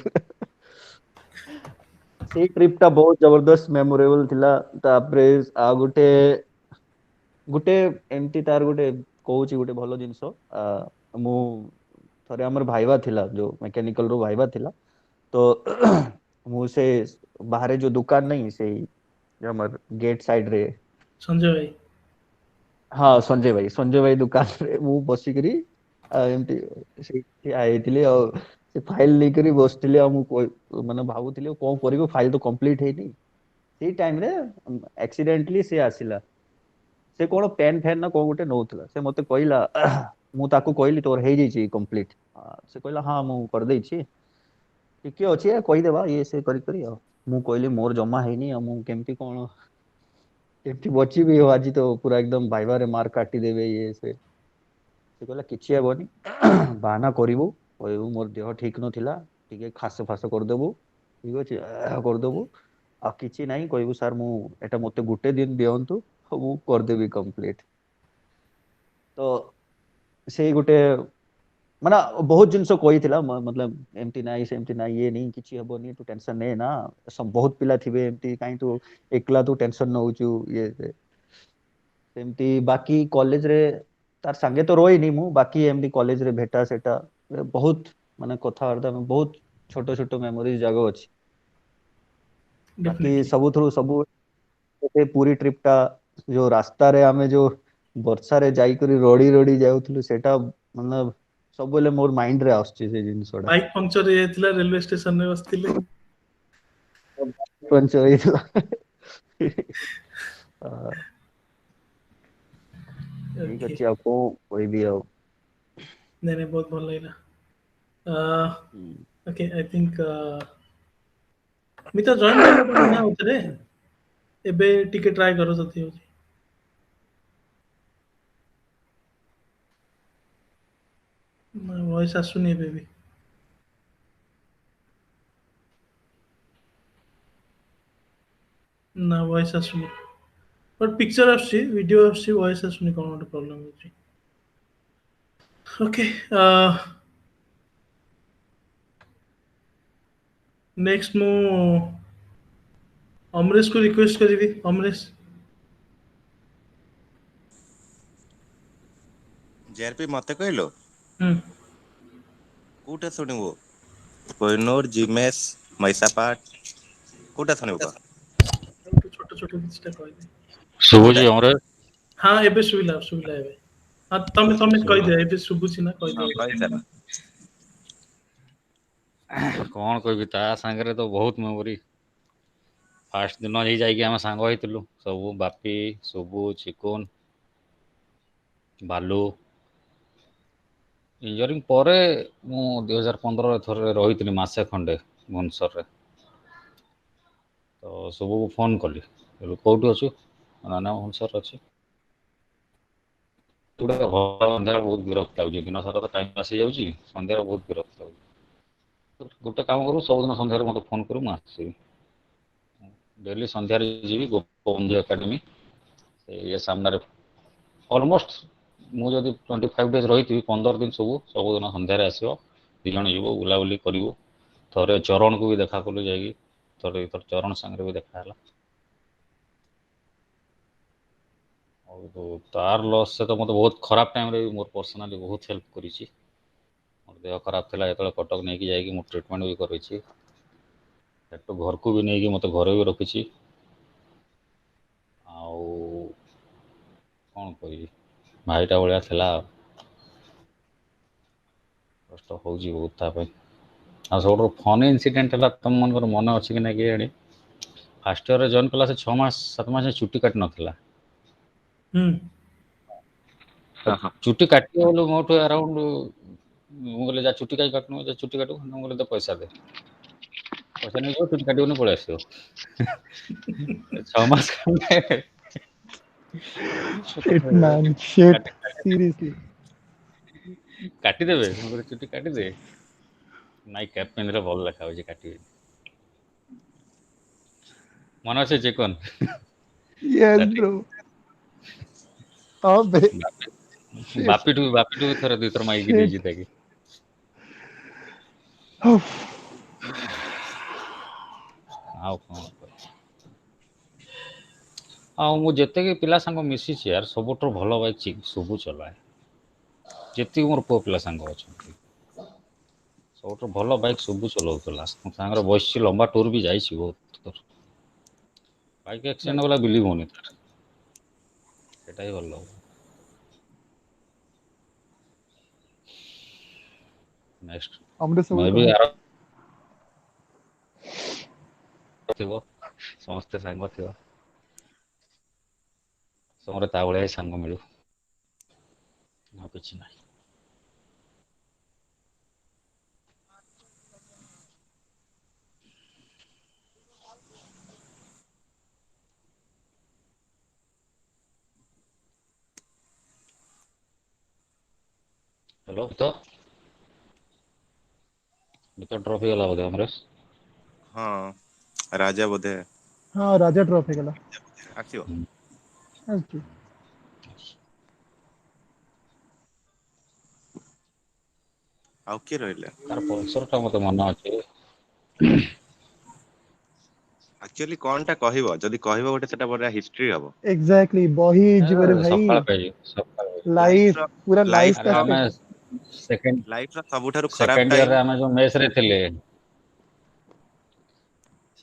Speaker 7: ସେଇ ଟ୍ରିପ ଟା ବହୁତ ଜବରଦସ୍ତ ମେମୋରେବଲ ଥିଲା। ତାପରେ ଆଉ ଗୋଟେ ଏମିତି ତାର ଗୋଟେ କହୁଛି ଗୋଟେ ଭଲ ଜିନିଷ ମୁଁ ଥରେ ଆମର ଭାଇବା ଥିଲା ଯୋଉ ମେକାନିକାଲ ର ଭାଇବା ଥିଲା ତ ମୁଁ ସେ ବାହାରେ ଯୋଉ ଦୁକାନ ନାହିଁ ସେଇ ଆମର ଗେଟ ସାଇଡ ରେ
Speaker 2: ସଞ୍ଜୟ ଭାଇ
Speaker 7: ହଁ ସଞ୍ଜୟ ଭାଇ ଦୋକାନରେ ମୁଁ ବସିକରି ଆଉ ଏମିତି ସେଇଠି ଆଇଥିଲି ଆଉ ସେ ଫାଇଲ ନେଇକରି ବସିଥିଲି ଆଉ ମୁଁ ମାନେ ଭାବୁଥିଲି କଣ କରିବୁ ଫାଇଲ ତ କମ୍ପ୍ଲିଟ ହେଇନି ସେଇ ଟାଇମରେ ଆକ୍ସିଡେଣ୍ଟଲି ସେ ଆସିଲା ସେ କଣ ପେନ୍ ଫେନ୍ ନା କଣ ଗୋଟେ ନଉଥିଲା ସେ ମତେ କହିଲା ମୁଁ ତାକୁ କହିଲି ତୋର ହେଇଯାଇଛି କମ୍ପ୍ଲିଟ ସେ କହିଲା ହଁ ମୁଁ କରିଦେଇଛି ଟିକେ ଅଛି କହିଦେବା ଇଏ ସେ କରି ଆଉ ମୁଁ କହିଲି ମୋର ଜମା ହେଇନି ଆଉ ମୁଁ କେମିତି କଣ ଏଠି ବଚିବି ଆଉ ଆଜି ତ ପୁରା ଏକଦମ ଭାଇବାରେ ମାର୍କ କାଟିଦେବେ ଇଏ ସେ ସେ କହିଲା କିଛି ହେବନି ବାହାନା କରିବୁ କହିବୁ ମୋର ଦେହ ଠିକ ନଥିଲା ଟିକେ ଖାସ ଫାସ କରିଦବୁ ଠିକ ଅଛି କରିଦବୁ ଆଉ କିଛି ନାହିଁ କହିବୁ ସାର୍ ମୁଁ ଏଇଟା ମତେ ଗୋଟେ ଦିନ ଦିଅନ୍ତୁ ମୁଁ କରିଦେବି କମ୍ପ୍ଲିଟ ତ ସେଇ ଗୋଟେ ମାନେ ବହୁତ ଜିନିଷ କହିଥିଲା ମତଲବ ଏମତି ନାଇଁ ସେମତି ନାଇଁ ଇଏ ନାଇଁ କିଛି ହବନି ତୁ ଟେନସନ ନେ ନା ବହୁତ ପିଲା ଥିବେ ଏମତି କାହିଁ ତୁ ଏକଲା ତୁ ଟେନସନ ନଉଛୁ ଇଏ ସେମିତି ବାକି କଲେଜରେ ତାର ସାଙ୍ଗେ ତ ରହିନି ମୁଁ ବାକି ଏମିତି କଲେଜରେ ଭେଟା ସେଟା ବହୁତ ମାନେ କଥାବାର୍ତ୍ତା ବହୁତ ଛୋଟ ଛୋଟ ମେମୋରିଜ ଜାକ ଅଛି ବାକି
Speaker 2: ଡେଫିନେଟଲି
Speaker 7: ସବୁଥିରୁ ସବୁ ପୁରୀ ଟ୍ରିପ ଟା ଯୋଉ ରାସ୍ତାରେ ଆମେ ଯୋଉ ବର୍ଷାରେ ଯାଇକରି ରଡି ରଡି ଯାଉଥିଲୁ ସେଇଟା ମାନେ ସବୁବେଳେ ମୋର ମାଇଣ୍ଡ ରେ ଆସୁଛି ସେ ଜିନିଷ ଟା
Speaker 2: ବାଇକ୍ ପଙ୍କଚର ହେଇଯାଇଥିଲା ରେଲୱେ ଷ୍ଟେସନରେ ବସିଥିଲେ
Speaker 7: ପଞ୍ଚର ହେଇଥିଲା ଠିକ
Speaker 2: ଓକେ
Speaker 7: ଅଛି ଆଉ କଣ କହିବି ଆଉ
Speaker 2: ନାଇଁ ନାଇଁ ବହୁତ ଭଲ ଲାଗିଲା
Speaker 7: ହୁଁ।
Speaker 2: ଓକେ ଆଇ ଥିଙ୍କ ମିତ ଜଏନ୍ କରିବା ପାଇଁ ନା ଆଉଥରେ ଏବେ ଟିକେ ଟ୍ରାଏ କର ଯଦି ହଉଛି ଭଏସ ଆସୁନି ଏବେ ବି ନା ଭଏସ ଆସୁନି ବଟ୍ ପିକ୍ଚର ଆସୁଛି ଭିଡିଓ ଆସୁଛି ଭଏସ ଆସୁନି କଣ ଗୋଟେ ପ୍ରୋବ୍ଲେମ ହଉଛି ଓକେ ନେକ୍ସଟ ମୁଁ ଅମରେଶକୁ ରିକ୍ୱେଷ୍ଟ କରିବି ଅମରେଶ
Speaker 8: ଜେଆରପି ମତେ କହିଲୁ
Speaker 2: ହୁଁ
Speaker 8: କୋଉଟା ଶୁଣିବୁ କୋହିନୂର ଜିମେଶ ମଇସାପାଟ କୋଉଟା ଶୁଣିବୁ କହ
Speaker 2: ଛୋଟ ଛୋଟ କିଛିଟା କହିବେ
Speaker 8: କୋଉଟା
Speaker 9: ଶୁଭୁଛି ଅମରେ
Speaker 2: ହଁ ଏବେ ଶୁଭିଲା ଏବେ ହଁ ତମେ
Speaker 9: ଶୁଭିଲା
Speaker 2: କହିଦିଅ ଏବେ ଶୁଭୁଛି ନା
Speaker 8: ହଁ
Speaker 2: କହିଦିଅ
Speaker 8: କହିଚାଲ
Speaker 9: କଣ କହିବି ତା ସାଙ୍ଗରେ ତ ବହୁତ ମେମୋରି ଫାଷ୍ଟ ଦିନ ହିଁ ଯାଇକି ଆମେ ସାଙ୍ଗ ହେଇଥିଲୁ ସବୁ ବାପି ସୁବୁ ଚିକୁନ ଭାଲୁ ଇଞ୍ଜିନିୟରିଂ ପରେ ମୁଁ 2015 ଥରେ ରହିଥିଲି ମାସେ ଖଣ୍ଡେ ଭୁବନେଶ୍ୱରରେ ତ ସବୁକୁ ଫୋନ୍ କଲି କୋଉଠି ଅଛୁ ନା ଭୁବନେଶ୍ୱରରେ ଅଛି ସନ୍ଧ୍ୟାରେ ବହୁତ ବିରକ୍ତ ଲାଗୁଛି ଦିନ ସାରା ତ ଟାଇମ ଆସି ଯାଉଛି ସନ୍ଧ୍ୟାରେ ବହୁତ ବିରକ୍ତ ଲାଗୁଛି ଗୋଟେ କାମ କରୁ ସବୁଦିନ ସନ୍ଧ୍ୟାରେ ମୋତେ ଫୋନ କରୁ ମୁଁ ଆସିବି ଡେଲି ସନ୍ଧ୍ୟାରେ ଯିବି ଗୋପବନ୍ଧୁ ଏକାଡେମୀ ସେ ଇଏ ସାମ୍ନାରେ ଅଲମୋଷ୍ଟ ମୁଁ ଯଦି 25 ଡେଜ୍ ରହିଥିବି 15 ଦିନ ସବୁଦିନ ସନ୍ଧ୍ୟାରେ ଆସିବ 2 ଜଣ ଯିବୁ ବୁଲାବୁଲି କରିବୁ ଥରେ ଚରଣକୁ ବି ଦେଖା କଲୁ ଯାଇକି, ଥରେ ଥରେ ଚରଣ ସାଙ୍ଗରେ ବି ଦେଖା ହେଲା। ଆଉ ତାର ଲସ୍ ସେ ତ ମୋତେ ବହୁତ ଖରାପ ଟାଇମ୍ରେ ବି ମୋର ପର୍ସନାଲି ବହୁତ ହେଲ୍ପ କରିଛି। ମୋର ଦେହ ଖରାପ ଥିଲା ଯେତେବେଳେ କଟକ ନେଇକି ଯାଇକି ମୁଁ ଟ୍ରିଟମେଣ୍ଟ ବି କରିଛି। ସେଠୁ ଘରକୁ ବି ନେଇକି ମୋତେ ଘରେ ବି ରଖିଛି। ଆଉ କ'ଣ କହିବି, ଭାଇଟା ଭଳିଆ ଥିଲା ଆଉ। କଷ୍ଟ ହେଉଛି ବହୁତ ତା ପାଇଁ। ଆଉ ସବୁଠୁ ଫନି ଇନସିଡେଣ୍ଟ ହେଲା, ତୁମମାନଙ୍କର ମନେ ଅଛି କି ନାଇଁ କେଜାଣି, ଫାର୍ଷ୍ଟ ଇୟର୍ରେ ଜଏନ୍ କଲା ସେ 6 ମାସ 7 ମାସ ଚୁଟି କାଟି ନଥିଲା।
Speaker 2: ହୁଁ
Speaker 9: ଚୁଟି କାଟିବ ବୋଲି ମୋଠୁ ଆରାଉଣ୍ଡ, ମୁଁ କହିଲି ଯା ଚୁଟି କାଇଁ କାଟୁନୁ, ଯା ଚୁଟି କାଟିବୁ, ମୁଁ କହିଲି ଦେ ପଇସା ଦେ, ପଇସା ନେଇଯିବ ଚୁଟି କାଟିବନି ପଳେଇ ଆସିବ। 6 ମାସ ଖଣ୍ଡେ
Speaker 1: Shit, man. Shit. Seriously.
Speaker 9: କାଟିଦେବେ, ମୁଁ କହିଲି ଚୁଟି କାଟିଦେ, ନାଇଁ କ୍ୟାପ୍ ପିନ୍ଧିଲେ ଭଲ ଦେଖାଯାଉଛି କାଟିବେ। ମନେ ଅଛି chicken?
Speaker 1: Yes, bro. Oh, be. Shit.
Speaker 9: ବାପିଠୁ ବି ଥରେ ଦୁଇଥର ମାଗିକି
Speaker 1: Shit.
Speaker 9: ଦେଇଛି ତାକି।
Speaker 1: Oh.
Speaker 9: ଆଉ କ'ଣ କହିବି? ଆଉ ମୁଁ ଯେତିକି ପିଲା ସାଙ୍ଗ ମିଶିଛି ୟାର, ସବୁଠାରୁ ଭଲ ବାଇକ୍ ଶୁଭୁ ଚଲାଏ। ଯେତିକି ମୋର ପୁଅ ପିଲା ସାଙ୍ଗ ଅଛନ୍ତି, ସବୁଠୁ ଭଲ ବାଇକ୍ ଶୁଭୁ ଚଲାଉଥିଲା। ମୋ ସାଙ୍ଗରେ ବସିଛି, ଲମ୍ବା ଟୁର୍ ବି ଯାଇଛି ବହୁତ ଥର। ବାଇକ୍ ଆକ୍ସିଡେଣ୍ଟ ଗଲା ବିଲିଭ୍ ହଉନି ତାର, ସେଇଟା ହିଁ ଭଲ। ନେକ୍ସଟ
Speaker 1: हमरे सब
Speaker 9: ମେ ବି
Speaker 1: कौन?
Speaker 9: ଆର ଥିବ, ସମସ୍ତେ ସାଙ୍ଗ ଥିବ, ସମସ୍ତେ ତା ଭଳିଆ ହିଁ ସାଙ୍ଗ ମିଳୁ, ଆଉ କିଛି ନାହିଁ। ହ୍ୟାଲୋ, ତ ଡ୍ରପ୍ ହେଇଗଲା ବୋଧେ ଅମରେଶ?
Speaker 8: ହଁ ରାଜା ବୋଧେ
Speaker 1: हाँ राजा ड्रॉप है गला।
Speaker 8: ଆସିବ।
Speaker 1: Okay.
Speaker 8: ଆଉ କିଏ ରହିଲେ?
Speaker 9: ତାର ପଲ୍ସରଟା ମୋତେ ମନେ ଅଛି।
Speaker 8: ଆକ୍ଚୁଆଲି କଣଟା କହିବ, ଯଦି କହିବ ଗୋଟେ ସେଟା ବଢିଆ ହିଷ୍ଟ୍ରି ହବ।
Speaker 1: Exactly. बही जीवरे भाई
Speaker 9: ସକାଳ ପାଇଛି, ସକାଳ ପାଇଛି।
Speaker 1: लाइफ
Speaker 8: ଲାଇଫର
Speaker 1: पूरा लाइफ
Speaker 9: ଆରେ ଆମେ
Speaker 1: पर्सपेक्टिव।
Speaker 8: ଲାଇଫର ସବୁଠାରୁ ଖରାପ
Speaker 9: ସେକେଣ୍ଡ
Speaker 8: ଟାଇମ।
Speaker 9: ଇୟରରେ ଆମେ ଯୋଉ ମେସ୍ରେ ଥିଲେ,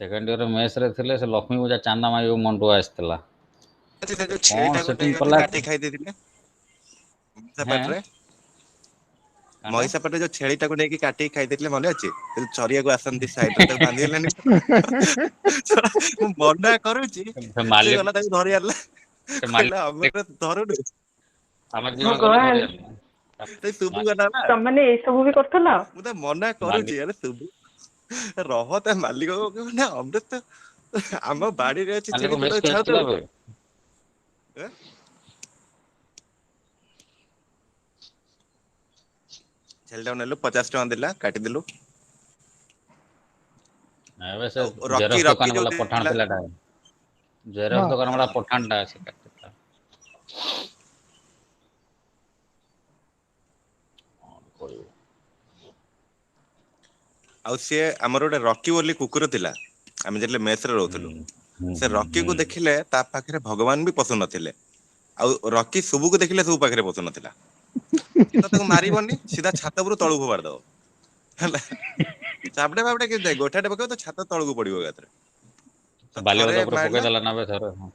Speaker 9: ସେକେଣ୍ଡ ଇୟରରେ ମେସ୍ରେ ଥିଲେ, ସେ ଲକ୍ଷ୍ମୀ ପୂଜା ଚାନ୍ଦା ମାଗିବାକୁ ମଣ୍ଟୁ ଆସିଥିଲା।
Speaker 8: ସେ
Speaker 9: ସେ
Speaker 8: ଯୋଉ
Speaker 9: କ'ଣ
Speaker 8: ଛେଳିଟାକୁ
Speaker 9: ସେଟିଂ
Speaker 8: ନେଇଗଲେ
Speaker 9: କଲା,
Speaker 8: କାଟି ଖାଇ ଦେଇଥିଲେ
Speaker 9: ହେଁ
Speaker 8: ମହିଷାପାଟରେ।
Speaker 9: କାଁଟା
Speaker 8: ମହିଷାପାଟରେ ଯୋଉ ଛେଳିଟାକୁ ନେଇକି କାଟିକି ଖାଇ ଦେଇଥିଲେ ମନେ ଅଛି? ସେ ଯୋଉ ଚରିବାକୁ ଆସନ୍ତି ସାଇଡରେ ତାକୁ ବାନ୍ଧିଦେଲେନି। ମୁଁ ମନା କରୁଛି,
Speaker 9: ସେ
Speaker 8: ସେ
Speaker 9: ମାଲିକ
Speaker 8: ଗଲା ତାକୁ ଧରି ଆଣିଲା,
Speaker 9: ସେ
Speaker 8: କହିଲା
Speaker 9: ମାଲିକ
Speaker 8: ଆମର ଧରୁନି।
Speaker 9: ଆମେ ଦି ଜଣ ଗଲୁ ଧରି
Speaker 4: ଭଗବାନ,
Speaker 9: ଆଣିଲୁ।
Speaker 8: ସେ ଶୁଭୁ ଗଲା ନା,
Speaker 4: ତମମାନେ ଏସବୁ ବି କରୁଥିଲ?
Speaker 8: ମୁଁ ତ ମନା କରୁଛି,
Speaker 9: ମାଲିକ
Speaker 8: ଆରେ ଶୁଭୁ ରହ, ତା ମାଲିକ କହିବ ନା ଅମୃତ ଆମ ବାଡିରେ ଅଛି ଛେଳି, ତୁ ତାକୁ
Speaker 9: ମେସ୍କୁ ଆସିଥିଲା
Speaker 8: ଛାଡୁଛୁ।
Speaker 9: ବେ,
Speaker 8: ଛେଳିଟାକୁ ନେଲୁ, 50 ଟଙ୍କା ଦେଲା, କାଟିଦେଲୁ।
Speaker 9: ଏବେ ସେ
Speaker 8: ଆଉ ରକି
Speaker 9: ଜେରକ୍ସ
Speaker 8: ରକି
Speaker 9: ଦୋକାନ
Speaker 8: ଯୋଉ
Speaker 9: ବାଲା ପଠାଣ
Speaker 8: ଦେଇଥିଲା।
Speaker 9: ପିଲାଟା,
Speaker 1: हाँ
Speaker 9: ଜେରକ୍ସ ଦୋକାନ ବାଲା
Speaker 8: ହଁ
Speaker 9: ପଠାଣଟା ସେ କାଟିଥିଲା। କ'ଣ କହିବୁ?
Speaker 8: ଆଉ ସିଏ ଆମର ଗୋଟେ ରକି ବୋଲି କୁକୁର ଥିଲା, ଆମେ ଯେତେବେଳେ ମେସରେ
Speaker 9: ହୁଁ
Speaker 8: ରହୁଥିଲୁ।
Speaker 9: ହୁଁ
Speaker 8: ସେ
Speaker 9: ହୁଁ
Speaker 8: ରକିକୁ
Speaker 9: ହୁଁ
Speaker 8: ଦେଖିଲେ ତା ପାଖରେ ଭଗବାନ ବି ପଶୁ ନଥିଲେ। ଆଉ ରକି ସୁବୁକୁ ଦେଖିଲେ ସବୁ ପାଖରେ ପଶୁ ନଥିଲା। ସିଏ ତ ତାକୁ ମାରିବନି, ସିଧା ଛାତ ଉପରୁ ତଳକୁ ଫୋପାଡି ଦବ ହେଲା। ଚାପଡା ଫାପଡା କିଛି ନାହିଁ, ଗୋଇଠାଟେ ପକେଇବ ତ ଛାତ ତଳକୁ ପଡିବ ଏକାଥରେ। ତ ଥରେ
Speaker 9: ବାଲିଗଦା ଉପରେ
Speaker 8: ମାରିଲା।
Speaker 9: ପକେଇଦେଲା ନା ବେ ଥରେ, ହଁ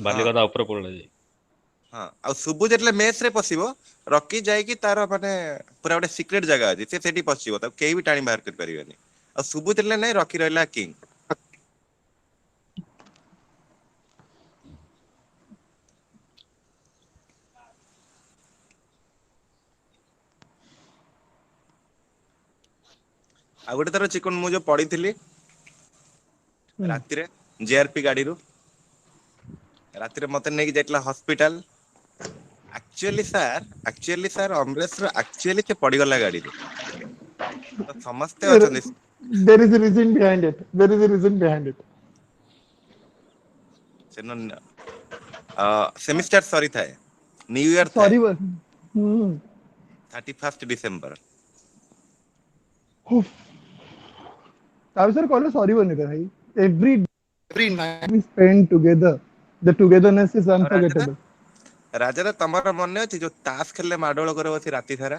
Speaker 8: ହଁ
Speaker 9: ବାଲିଗଦା ଉପରେ ପଡିଲା ଯେ।
Speaker 8: ହଁ, ଆଉ ସୁବୁ ଯେତେବେଳେ ମେସ ରେ ପଶିବ, ରକି ଯାଇକି ତାର ମାନେ ପୁରା ଗୋଟେ ସିକ୍ରେଟ ଜାଗା ଅଛି, ସେ ସେଠି ପଶିବ, ତାକୁ କେହି ବି ଟାଣି ବାହାର କରିପାରିବେନି। ଆଉ ସୁବୁ ଥିଲେ ନାଇଁ, ରକି ରହିଲା କିଙ୍ଗ। ଆଉ ଗୋଟେ ଥର ଚିକନ ମୁଁ ଯୋଉ ପଡିଥିଲି ରାତିରେ ଜେଆରପି ଗାଡିରୁ, ରାତିରେ ମତେ ନେଇକି ଯାଇଥିଲା ହସ୍ପିଟାଲ। ଆକ୍ଚୁଆଲି ସାର୍ ଅମରେଶର ଆକ୍ଚୁଆଲି ସେ ପଡିଗଲା ଗାଡିରୁ। ତ ସମସ୍ତେ ଅଛନ୍ତି।
Speaker 1: there is a reason behind it. There is a reason behind it.
Speaker 8: ସେଦିନ ସେମିଷ୍ଟାର ସରିଥାଏ, ନ୍ୟୁ ଇୟର ଥାଏ,
Speaker 1: Sorry but hmm.
Speaker 8: 31 December.
Speaker 1: Oof. ତା ବିଷୟରେ କହିଲେ ସରିବନି ରେ ଭାଇ। every night we spend together, the togetherness is
Speaker 8: ଆଉ
Speaker 1: unforgettable।
Speaker 8: ରାଜାରେ ତମର ମନେ ଅଛି ଯୋଉ ତାସ ଖେଳିଲେ ମାଡୋଳ করে ବସି ରାତି ସାରା?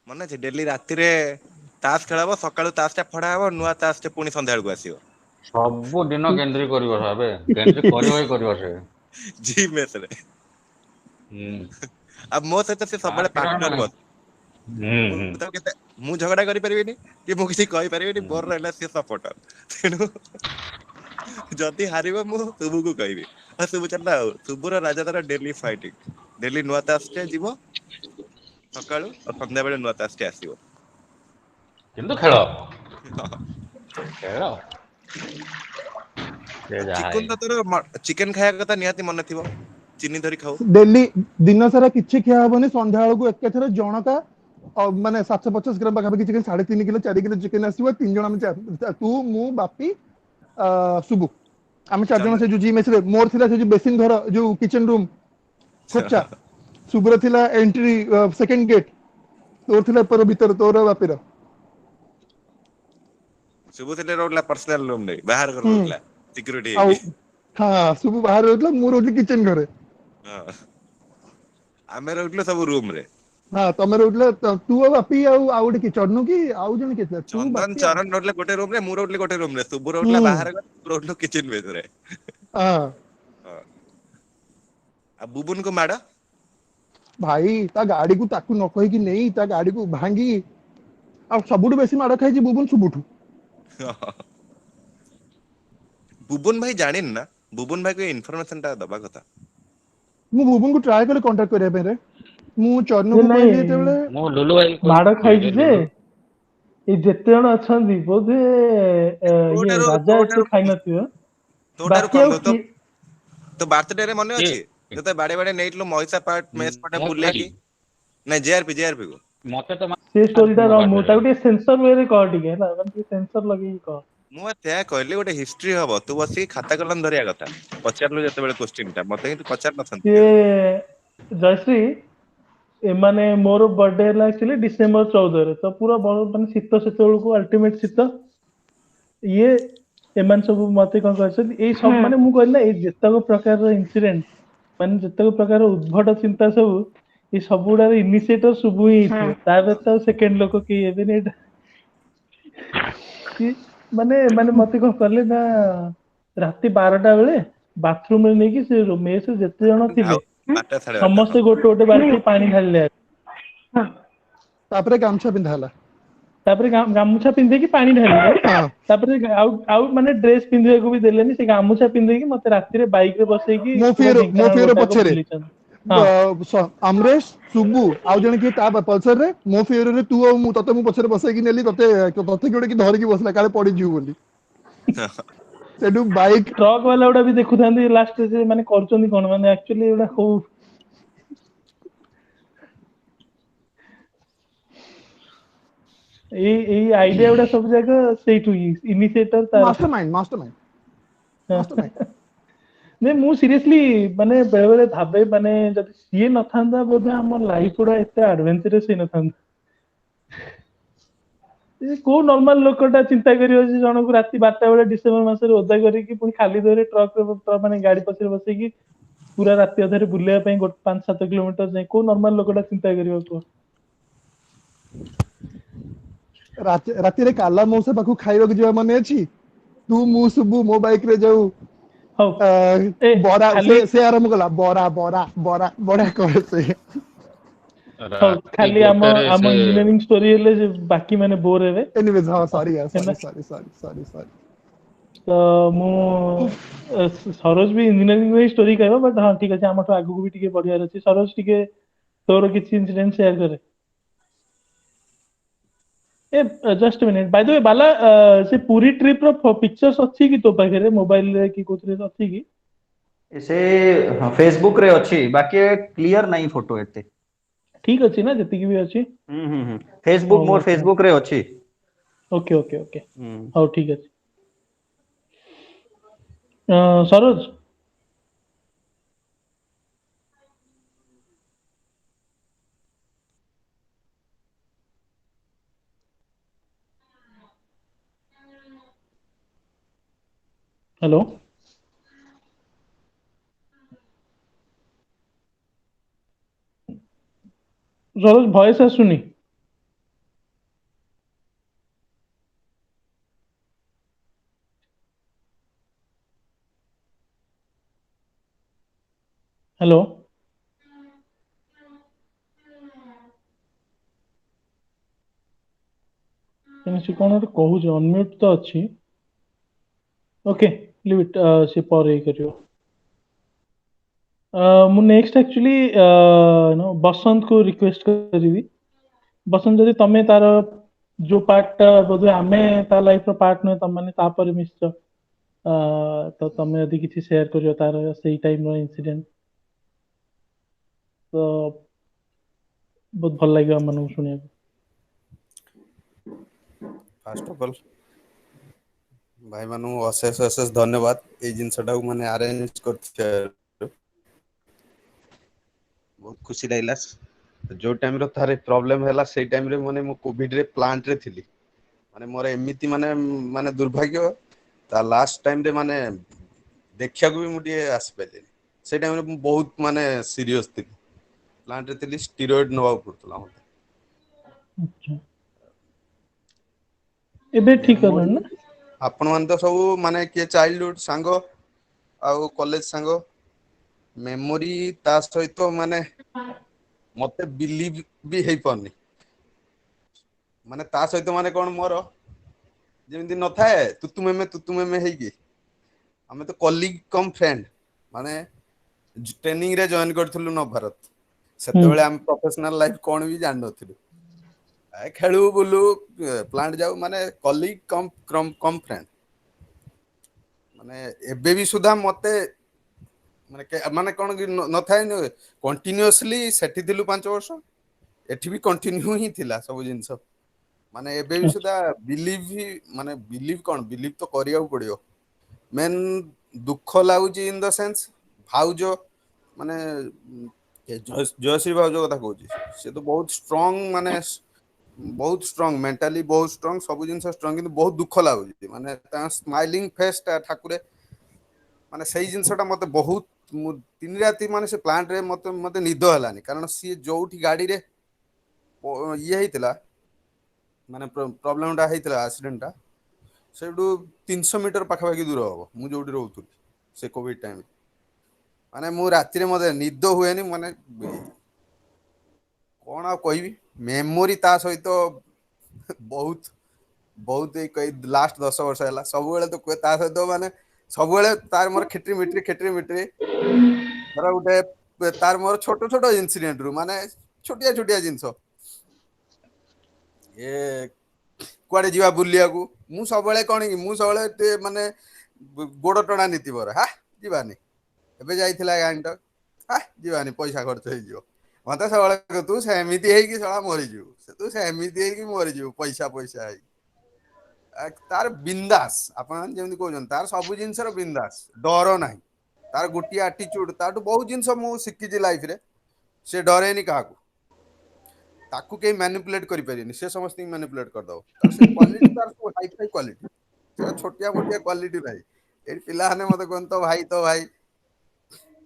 Speaker 8: ମନେ ଅଛି? ଡେଲି ରାତିରେ ତାସ ଖେଳ ହବ, ସକାଳୁ ତାସ ଟା ଫଡା ହବ, ନୂଆ ତାସ ଟେ ପୁଣି ସନ୍ଧ୍ୟା ବେଳକୁ ଆସିବ।
Speaker 9: ସବୁ ଦିନ କେନ୍ଦ୍ରି କରିବ ସାବେ, କେନ୍ଦ୍ରି କରିବ ହିଁ କରିବ ସେ।
Speaker 8: ଜି ମେସ୍ ରେ।
Speaker 9: ହୁଁ
Speaker 8: ଆଉ ମୋ ସହିତ ସେ ସବୁବେଳେ
Speaker 9: ତାସ ଖେଳ
Speaker 8: ପାର୍ଟନର
Speaker 9: ନା।
Speaker 8: ବନ। ମୁଁ
Speaker 9: ହୁଁ
Speaker 8: ତାକୁ କେତେ ମୁଁ ଝଗଡା କରିପାରିବିନି କି ମୁଁ କିଛି କହିପାରିବିନି, ମୋର ରହିଲା ସିଏ ସପୋର୍ଟର। ତେଣୁ ଯଦି ହାରିବ ମୁଁ ଶୁଭୁକୁ କହିବି, ଆଉ ଶୁଭୁ ଚାଲିଲା ଆଉ ଶୁଭୁର ରାଜା ତାର ଡେଲି ଫାଇଟିଂ, ଡେଲି ନୂଆ ତାସ ଟେ ଯିବ ସକାଳୁ, ଆଉ ସନ୍ଧ୍ୟା ବେଳେ ନୂଆ ତାସ ଟେ ଆସିବ।
Speaker 9: କିନ୍ତୁ ଖେଳ ଖେଳ ସେ
Speaker 8: ଆଉ
Speaker 9: ଯାହା
Speaker 8: ଚିକୁନ
Speaker 9: ହେଇଯାଉ।
Speaker 8: ତ ତୋର ଚିକେନ ଖାଇବା କଥା ନିହାତି ମନେ ଥିବ, ଚିନି ଧରି ଖାଉ।
Speaker 1: ଡେଲି ଦିନ ସାରା କିଛି ଖିଆ ହବନି, ସନ୍ଧ୍ୟା ବେଳକୁ ଏକାଥରେ ଜଣକା ମାନେ 750 ଗ୍ରାମ ପାଖାପାଖି ଚିକେନ, 3.5 କିଲୋ 4 କିଲୋ ଚିକେନ ଆସିବ। 3 ଜଣ ଆମେ ତୁ ମୁଁ ବାପି ସୁବୁ, ଆମେ 4 ଜଣ
Speaker 8: ଚନ୍ଦନ
Speaker 1: ସେ ଯୋଉ ଜି ମେସ୍ ରେ। ମୋର ଥିଲା ସେ ଯୋଉ ବେସିନ ଘର ଯୋଉ କିଚେନ ରୁମ ଖୋପଚା, ସୁବୁର ଥିଲା ଏଣ୍ଟ୍ରି ସେକେଣ୍ଡ ଗେଟ୍, ତୋର ଥିଲା ଭିତରେ ତୋର ବାପିର।
Speaker 8: ସୁବୁ ସେଠି ରହୁଥିଲା ପର୍ସନାଲ ରୁମ ରେ, ବାହାର ଘରେ
Speaker 1: ହୁଁ
Speaker 8: ରହୁଥିଲା ସିକ୍ୟୁରିଟି
Speaker 1: ଆଉ
Speaker 8: ହେଇକି।
Speaker 1: ହଁ ସୁବୁ ବାହାରେ ରହୁଥିଲା, ମୁଁ ରହୁଥିଲି କିଚେନ ଘରେ।
Speaker 8: ହଁ ଆମେ ରହୁଥିଲୁ ସବୁ ରୁମ ରେ।
Speaker 1: ହଁ ତମେ ରହୁଥିଲ, ତୁ ଆଉ ବାପି ଆଉ ଗୋଟେ କିଏ ଚଢନୁ କି ଆଉ ଜଣେ କିଏ ଥିଲା? ତୁ
Speaker 8: ଚନ୍ଦନ
Speaker 1: ବାପି ଆଉ
Speaker 8: ଚରଣ ରହୁଥିଲେ ଗୋଟେ ରୁମ ରେ, ମୁଁ ରହୁଥିଲି ଗୋଟେ ରୁମ ରେ, ସୁବୁ
Speaker 1: ହୁଁ
Speaker 8: ରହୁଥିଲା ବାହାରେ ଘରେ, ତୁ ରହୁଥିଲୁ କିଚେନ ମେସ ରେ।
Speaker 1: ହଁ
Speaker 8: ହଁ ଆଉ ବୁବୁନ କୁ ମାଡ?
Speaker 1: ଭାଇ ତା ଗାଡିକୁ ତାକୁ ନ କହିକି ନେଇ ତା ଗାଡିକୁ ଭାଙ୍ଗି, ଆଉ ସବୁଠୁ ବେଶୀ ମାଡ ଖାଇଛି ବୁବୁନ ସୁବୁଠୁ।
Speaker 8: ବୁବୁନ ଭାଇ ଜାଣିନି ନା, ବୁବୁନ ଭାଇ କୁ ଇନଫରମେସନ ଟା ଦବା କଥା।
Speaker 1: ମୁଁ ବୁବୁନକୁ ଟ୍ରାଏ କଲି କଣ୍ଟାକ୍ଟ କରିବା ପାଇଁ ରେ, ମୁଁ
Speaker 10: ଯେ
Speaker 1: ଚରଣକୁ
Speaker 10: ନାଇଁ
Speaker 1: କହିଲି ଯେତେବେଳେ
Speaker 9: ମୁଁ ଲୁଲୁ ଭାଇ
Speaker 10: ମାଡ
Speaker 9: କହିଥିଲି
Speaker 10: ଖାଇଛି ଯେ,
Speaker 9: ଲୁଲୁ
Speaker 10: ଏଇ ଯେତେ ଜଣ ଅଛନ୍ତି ବୋଧେ ଇଏ
Speaker 8: ତୋଠାରୁ
Speaker 10: ରାଜା ଏତେ ଖାଇନଥିବ।
Speaker 8: ତୋଠାରୁ
Speaker 10: ବାକି ଆଉ
Speaker 8: କମ
Speaker 10: କିଏ?
Speaker 8: ତୋ ବାର୍ଥଡେ ରେ ମନେ
Speaker 9: କିଏ
Speaker 8: ଅଛି ତତେ ବାଡେ ବାଡେ ନେଇଥିଲୁ ମହିଷା ପାର୍କ ମେସ୍ ପଟେ
Speaker 9: ମୁଁ ଖାଇଛି
Speaker 8: ବୁଲେଇକି? ନାଇଁ ଜେଆରପି କୁ।
Speaker 9: ମତେ ତ
Speaker 10: ସେ ଷ୍ଟୋରି ଟା
Speaker 9: ମୋ
Speaker 10: ରହ, ମୁଁ
Speaker 9: ବାର୍ଥଡେ
Speaker 10: ତାକୁ ଟିକେ ସେନ୍ସର ୱେରେ କହ ଟିକେ ହେଲା, ମାନେ ଟିକେ ସେନ୍ସର ଲଗେଇକି କହ।
Speaker 8: ମୁଁ ସେୟା କହିଲି ଗୋଟେ ହିଷ୍ଟ୍ରି ହବ, ତୁ ବସିକି ଖାତା କଲମ ଧରିବା କଥା। ପଚାରିଲୁ ଯେତେବେଳେ କୋଶ୍ଚିନ୍ ଟା, ମତେ କିନ୍ତୁ ପଚାରି ନଥାନ୍ତୁ
Speaker 10: ସିଏ
Speaker 8: କେବେ।
Speaker 10: ଜୟଶ୍ରୀ, ଏମାନେ ମୋର ବର୍ଥଡେ ହେଲା ଆକ୍ଚୁଆଲି ଡିସେମ୍ବର 14ରେ, ତ ପୁରା ମାନେ ଶୀତ ସେତେବେଳକୁ ଅଲ୍ଟିମେଟ ଶୀତ। ଇଏ ଏମାନେ ସବୁ ମତେ କଣ କରିଛନ୍ତି, ଏଇ ସବୁ ମାନେ ମୁଁ କହିଲି ନା, ଏଇ ଯେତେକ ପ୍ରକାରର ଇନସିଡେଣ୍ଟ, ମାନେ ଯେତେକ ପ୍ରକାର ଉଦ୍ଭଟ ଚିନ୍ତା ସବୁ, ଏ ସବୁ ଗୁଡାର ଇନିସିଏଟର ସୁବୁ ହିଁ ହେଇଥିବ, ତା ବ୍ୟତୀତ ଆଉ ସେକେଣ୍ଡ ଲୋକ କେହି ହେବେନି ଏଇଟା। ମାନେ ମତେ କଣ କଲେ ନା, ରାତି 12ଟା ବେଳେ ବାଥରୁମ ରେ ନେଇକି ସେ ମେସରେ ଯେତେ ଜଣ
Speaker 8: ଆଉ
Speaker 10: ଥିଲେ
Speaker 8: ବାରଟା ସାଢେ ବାରଟା ହଁ
Speaker 10: ସମସ୍ତେ ଗୋଟେ ଗୋଟେ ବାଲ୍ଟି ପାଣି ଢାଳିଲେ।
Speaker 1: ତାପରେ ଗାମୁଛା ପିନ୍ଧା ହେଲା।
Speaker 10: ତାପରେ ଗାମୁଛା ପିନ୍ଧେଇକି ପାଣି ଢାଳିଲେ।
Speaker 1: ହଁ
Speaker 10: ତାପରେ ଆଉ ମାନେ ଡ୍ରେସ ପିନ୍ଧିବାକୁ ବି ଦେଲେନି, ସେ ଗାମୁଛା ପିନ୍ଧେଇକି ମତେ ରାତିରେ ବାଇକ ରେ ବସେଇକି ପୁରା
Speaker 1: ମୋ
Speaker 10: ଢେଙ୍କାନାଳ
Speaker 1: ଫିଅର
Speaker 10: ଗୋଟାକ
Speaker 1: ପଛରେ
Speaker 10: ବୁଲେଇଛନ୍ତି। ହଁ
Speaker 1: ଅମରେଶ, ସୁବୁ ଆଉ ଜଣେ କିଏ ତା ପଲସରରେ, ମୋ ଫିଅରରେ ତୁ ଆଉ ମୁଁ, ତତେ ମୁଁ ପଛରେ ବସେଇକି ନେଲି, ତତେ କିଏ ଗୋଟେ ଧରିକି ବସିଲା କାଳେ ପଡିଯିବୁ ବୋଲି। ସେଠୁ ବାଇକ୍
Speaker 10: ଟ୍ରକ୍ ବାଲା ଗୁଡା ବି ଦେଖୁଥାନ୍ତି ଲାଷ୍ଟରେ ଯେ ମାନେ କରୁଛନ୍ତି କଣ, ମାନେ ଆକ୍ଚୁଆଲି ଏଗୁଡା ହଉ। ଏଇ ଆଇଡିଆ ଗୁଡା ସବୁ ଯାକ ସେଇଠୁ ଇନିସିଏଟର ତାର।
Speaker 1: Master mind.
Speaker 10: ନାଇଁ ମୁଁ ସିରିୟସଲି ମାନେ ବେଳେ ବେଳେ ଭାବେ, ମାନେ ଯଦି ସିଏ ନଥାନ୍ତା ବୋଧେ ଆମ ଲାଇଫ ଗୁଡା ଏତେ ଆଡଭେଞ୍ଚରସ୍ ହେଇନଥାନ୍ତା। କୋଉ ନର୍ମାଲ ଲୋକଟା ଚିନ୍ତା କରିବ ଯେ ଜଣଙ୍କୁ ରାତି 12ଟା ବେଳେ ଡିସେମ୍ବର ମାସରେ ଓଦା କରିକି ପୁଣି ଖାଲି ଦେହରେ ଟ୍ରକରେ ମାନେ ଗାଡି ପଛରେ ବସେଇକି ପୁରା ରାତି ଅଧରେ ବୁଲେଇବା ପାଇଁ 5-7 କିଲୋମିଟର ଯାଇ, କୋଉ ନର୍ମାଲ ଲୋକଟା ଚିନ୍ତା କରିବ କୁହ?
Speaker 1: ରାତିରେ କାଲା ମଉସା ପାଖକୁ ଖାଇବାକୁ ଯିବା ମନେ ଅଛି? ତୁ ମୁଁ ସୁବୁ ମୋ ବାଇକ ରେ ଯାଉ,
Speaker 10: ହଉ ଏ
Speaker 1: ବରା
Speaker 10: ଖାଲି
Speaker 1: ସେ ଆରମ୍ଭ କଲା, ବରା ବରା ବରା ବଢିଆ କହେ ସେ।
Speaker 10: ହଉ
Speaker 9: ରାତି
Speaker 10: ଖାଲି ଆମ
Speaker 9: ଗୋଟେରେ ସେ
Speaker 10: ଆମ ଇଞ୍ଜିନିୟରିଂ ଷ୍ଟୋରି ହେଲେ ବାକି ମାନେ ବୋର ହେବେ।
Speaker 1: ଏନିୱେଜ ହଁ ସରି
Speaker 10: ହେଲା
Speaker 1: ସରି।
Speaker 10: ତ ମୁଁ ସରୋଜ ବି ଇଞ୍ଜିନିୟରିଂ ଷ୍ଟୋରି କହିବ, ବଟ୍ ହଁ ଠିକ ଅଛି, ଆମଠୁ ଆଗକୁ ବି ଟିକେ ବଢିବାର ଅଛି। ସରୋଜ ଟିକେ ତୋର କିଛି ଇନସିଡେଣ୍ଟ ସେୟାର କରେ। Just minute, Bai the we ବାଲା, ସେ ପୁରୀ ଟ୍ରିପ ର ପିକଚର୍ସ ଅଛି କି ତୋ ପାଖରେ, ମୋବାଇଲରେ କି କୋଉଥିରେ ଅଛି କି?
Speaker 7: ସେ ଫେସବୁକ ରେ ଅଛି, ବାକି କ୍ଲିୟର ନାହିଁ ଫଟୋ ଏତେ।
Speaker 10: ଠିକ ଅଛି ନା ଯେତିକି ବି ଅଛି।
Speaker 7: ଫେସବୁକ୍, ମୋର ଫେସବୁକ ରେ ଅଛି।
Speaker 10: ଓକେ ହଉ ଠିକ ଅଛି। ସରୋଜ, हेलो सरोज भॉइस आसुनी हेलो से कौन गोटे कहूँ अनम्यूट तो अच्छी ओके लिव इट से पर ये करियो ମୁଁ ନେକ୍ସଟ ଆକ୍ଚୁଆଲି ବସନ୍ତ କୁ ରିକ୍ୱେଷ୍ଟ କରିବି ବସନ୍ତ ଯଦି ତମେ ତାର ଯୋଉ ପାର୍ଟଟା ବୋଧେ ଆମେ ତା ଲାଇଫ ର ପାର୍ଟ ନୁହେଁ ତମେ ମାନେ ତାପରେ ମିଶଛ ତ ତମେ ଯଦି କିଛି ସେୟାର କରିବ ତାର ସେଇ ଟାଇମ ର ଇନସିଡେଣ୍ଟ ତ ବହୁତ ଭଲ ଲାଗିବ ଆମମାନଙ୍କୁ ଶୁଣିବାକୁ
Speaker 5: ଫାଷ୍ଟ ଅଫ ଅଲ୍ ଭାଇ ମାନଙ୍କୁ ଅଶେଷ ଅଶେଷ ଧନ୍ୟବାଦ ଏଇ ଜିନିଷଟାକୁ ମାନେ ଆରେଞ୍ଜ କରିଥିବାରୁ ବହୁତ ଖୁସି ଲାଗିଲା ଯୋଉ ଟାଇମରେ ଥରେ ପ୍ରୋବ୍ଲେମ ହେଲା ସେଇ ଟାଇମରେ ମାନେ ମୁଁ କୋଭିଡ ରେ ପ୍ଲାଣ୍ଟ ରେ ଥିଲି ମାନେ ମୋର ଏମିତି ମାନେ ମାନେ ଦୁର୍ଭାଗ୍ୟ ତା ଲାଷ୍ଟ ଟାଇମରେ ମାନେ ଦେଖିବାକୁ ବି ମୁଁ ଟିକେ ଆସିପାରିଲିନି ସେଇ ଟାଇମରେ ମୁଁ ବହୁତ ମାନେ ସିରିୟସ ଥିଲି ପ୍ଲାଣ୍ଟରେ ଥିଲି ଷ୍ଟିରଏଡ ନେବାକୁ ପଡୁଥିଲା ମତେ
Speaker 10: ଆଚ୍ଛା ଏବେ ଠିକ
Speaker 5: ମେମୋରି
Speaker 10: ହେଲାଣି ନା
Speaker 5: ଆପଣ ମାନେ ତ ସବୁ ମାନେ କିଏ ଚାଇଲ୍ଡହୁଡ ସାଙ୍ଗ ଆଉ କଲେଜ ସାଙ୍ଗ ମେମୋରି ତା ସହିତ ମାନେ ମତେ ବିଲିଭ ବି ହେଇପାରୁନି ମାନେ ତା ସହିତ ମାନେ କଣ ମୋର ଯେମିତି ନଥାଏ ତୁତୁ ମେମେ ହେଇକି ଆମେ ତ କଲିଗ କମ ଫ୍ରେଣ୍ଡ ମାନେ ଟ୍ରେନିଂ ରେ ଜଏନ କରିଥିଲୁ ନବଭାରତ
Speaker 10: ହୁଁ
Speaker 5: ସେତେବେଳେ ଆମେ ପ୍ରଫେସନାଲ ଲାଇଫ କଣ ବି ଜାଣିନଥିଲୁ ଖେଳୁ ବୁଲୁ ପ୍ଲାଣ୍ଟ ଯାଉ ମାନେ କଲିଗ କମ ଫ୍ରେଣ୍ଡ ମାନେ ଏବେ ବି ସୁଦ୍ଧା ମତେ ମାନେ କଣ କି ନଥାଏ କଣ୍ଟିନ୍ୟୁଅସଲି ସେଠି ଥିଲୁ 5 ବର୍ଷ ଏଠି ବି କଣ୍ଟିନ୍ୟୁ ହିଁ ଥିଲା ସବୁ ଜିନିଷ ମାନେ ଏବେ ବି
Speaker 10: ଆଚ୍ଛା
Speaker 5: ସୁଦ୍ଧା ବିଲିଭ ହିଁ ମାନେ ବିଲିଭ କଣ ବିଲିଭ ତ କରିବାକୁ ପଡିବ ମେନ୍ ଦୁଃଖ ଲାଗୁଛି ଇନ ଦ ସେନ୍ସ ଭାଉଜ ମାନେ ଜୟଶ୍ରୀ ଭାଉଜ କଥା କହୁଛି ସେ ତ ବହୁତ ଷ୍ଟ୍ରଙ୍ଗ ମାନେ ବହୁତ ଷ୍ଟ୍ରଙ୍ଗ ମେଣ୍ଟାଲି ବହୁତ ଷ୍ଟ୍ରଙ୍ଗ ସବୁ ଜିନିଷ ଷ୍ଟ୍ରଙ୍ଗ କିନ୍ତୁ ବହୁତ ଦୁଃଖ ଲାଗୁଛି ମାନେ ତାଙ୍କ ସ୍ମାଇଲିଂ ଫେସ୍ ଟା ଠାକୁରେ ମାନେ ସେଇ ଜିନିଷ ଟା ମତେ ବହୁତ ମୁଁ 3 ରାତି ମାନେ ସେ ପ୍ଲାଣ୍ଟ ରେ ମତେ ନିଦ ହେଲାନି କାରଣ ସିଏ ଯୋଉଠି ଗାଡିରେ ଇଏ ହେଇଥିଲା ମାନେ ପ୍ରୋବ୍ଲେମ ଟା ହେଇଥିଲା ଆକ୍ସିଡେଣ୍ଟ ଟା ସେଇଠୁ 300 ମିଟର ପାଖାପାଖି ଦୂର ହବ ମୁଁ ଯୋଉଠି ରହୁଥିଲି ସେ କୋଭିଡ ଟାଇମ ମାନେ ମୁଁ ରାତିରେ ମତେ ନିଦ ହୁଏନି ମାନେ କଣ ଆଉ କହିବି ମେମୋରି ତା ସହିତ ବହୁତ ବହୁତ ଏଇ ଲାଷ୍ଟ 10 ବର୍ଷ ହେଲା ସବୁବେଳେ ତ କୁହେ ତା ସହିତ ମାନେ ସବୁବେଳେ ତାର ମୋର ଖେଟରେ ମିଟରେ ଧର ଗୋଟେ ତାର ମୋର ଛୋଟ ଛୋଟ ଇନସିଡେଣ୍ଟ ରୁ ମାନେ ଛୋଟିଆ ଛୋଟିଆ ଜିନିଷ ଏ କୁଆଡେ ଯିବା ବୁଲିବାକୁ ମୁଁ ସବୁବେଳେ କଣ କି ମୁଁ ସବୁବେଳେ ଟିକେ ମାନେ ଗୋଡ ଟଣା ନୀତି ମୋର ଯିବାନି ଏବେ ଯାଇଥିଲା ଗାଁଟା ଯିବାନି ପଇସା ଖର୍ଚ୍ଚ ହେଇଯିବ ମତେ ସବୁବେଳେ ତୁ ସେମିତି ହେଇକି ଶଳା ମରିଯିବୁ ତୁ ସେମିତି ହେଇକି ମରିଯିବୁ ପଇସା ପଇସା ହେଇକି ତାର ବିନ୍ଦାସ ଆପଣ ଯେମିତି କହୁଛନ୍ତି ତାର ସବୁ ଜିନିଷର ବିନ୍ଦାସ ଡର ନାହିଁ ତାର ଗୋଟିଏ ଆଟିଚ୍ୟୁଡ ତାଠୁ ବହୁତ ଜିନିଷ ମୁଁ ଶିଖିଛି ଲାଇଫରେ ସେ ଡରେନି କାହାକୁ ତାକୁ କେହି ମ୍ୟାନିପୁଲେଟ କରିପାରିବେନି ସେ ସମସ୍ତଙ୍କୁ ମ୍ୟାନିପୁଲେଟ କରିଦବ ତାର ସେ କ୍ୱାଲିଟି ତାର ସବୁ ହାଇ ଫାଇ କ୍ୱାଲିଟି ସେଟା ଛୋଟିଆ ମୋଟିଆ କ୍ୱାଲିଟି ନାହିଁ ଏଇଠି ପିଲାମାନେ ମତେ କୁହନ୍ତି ତ ଭାଇ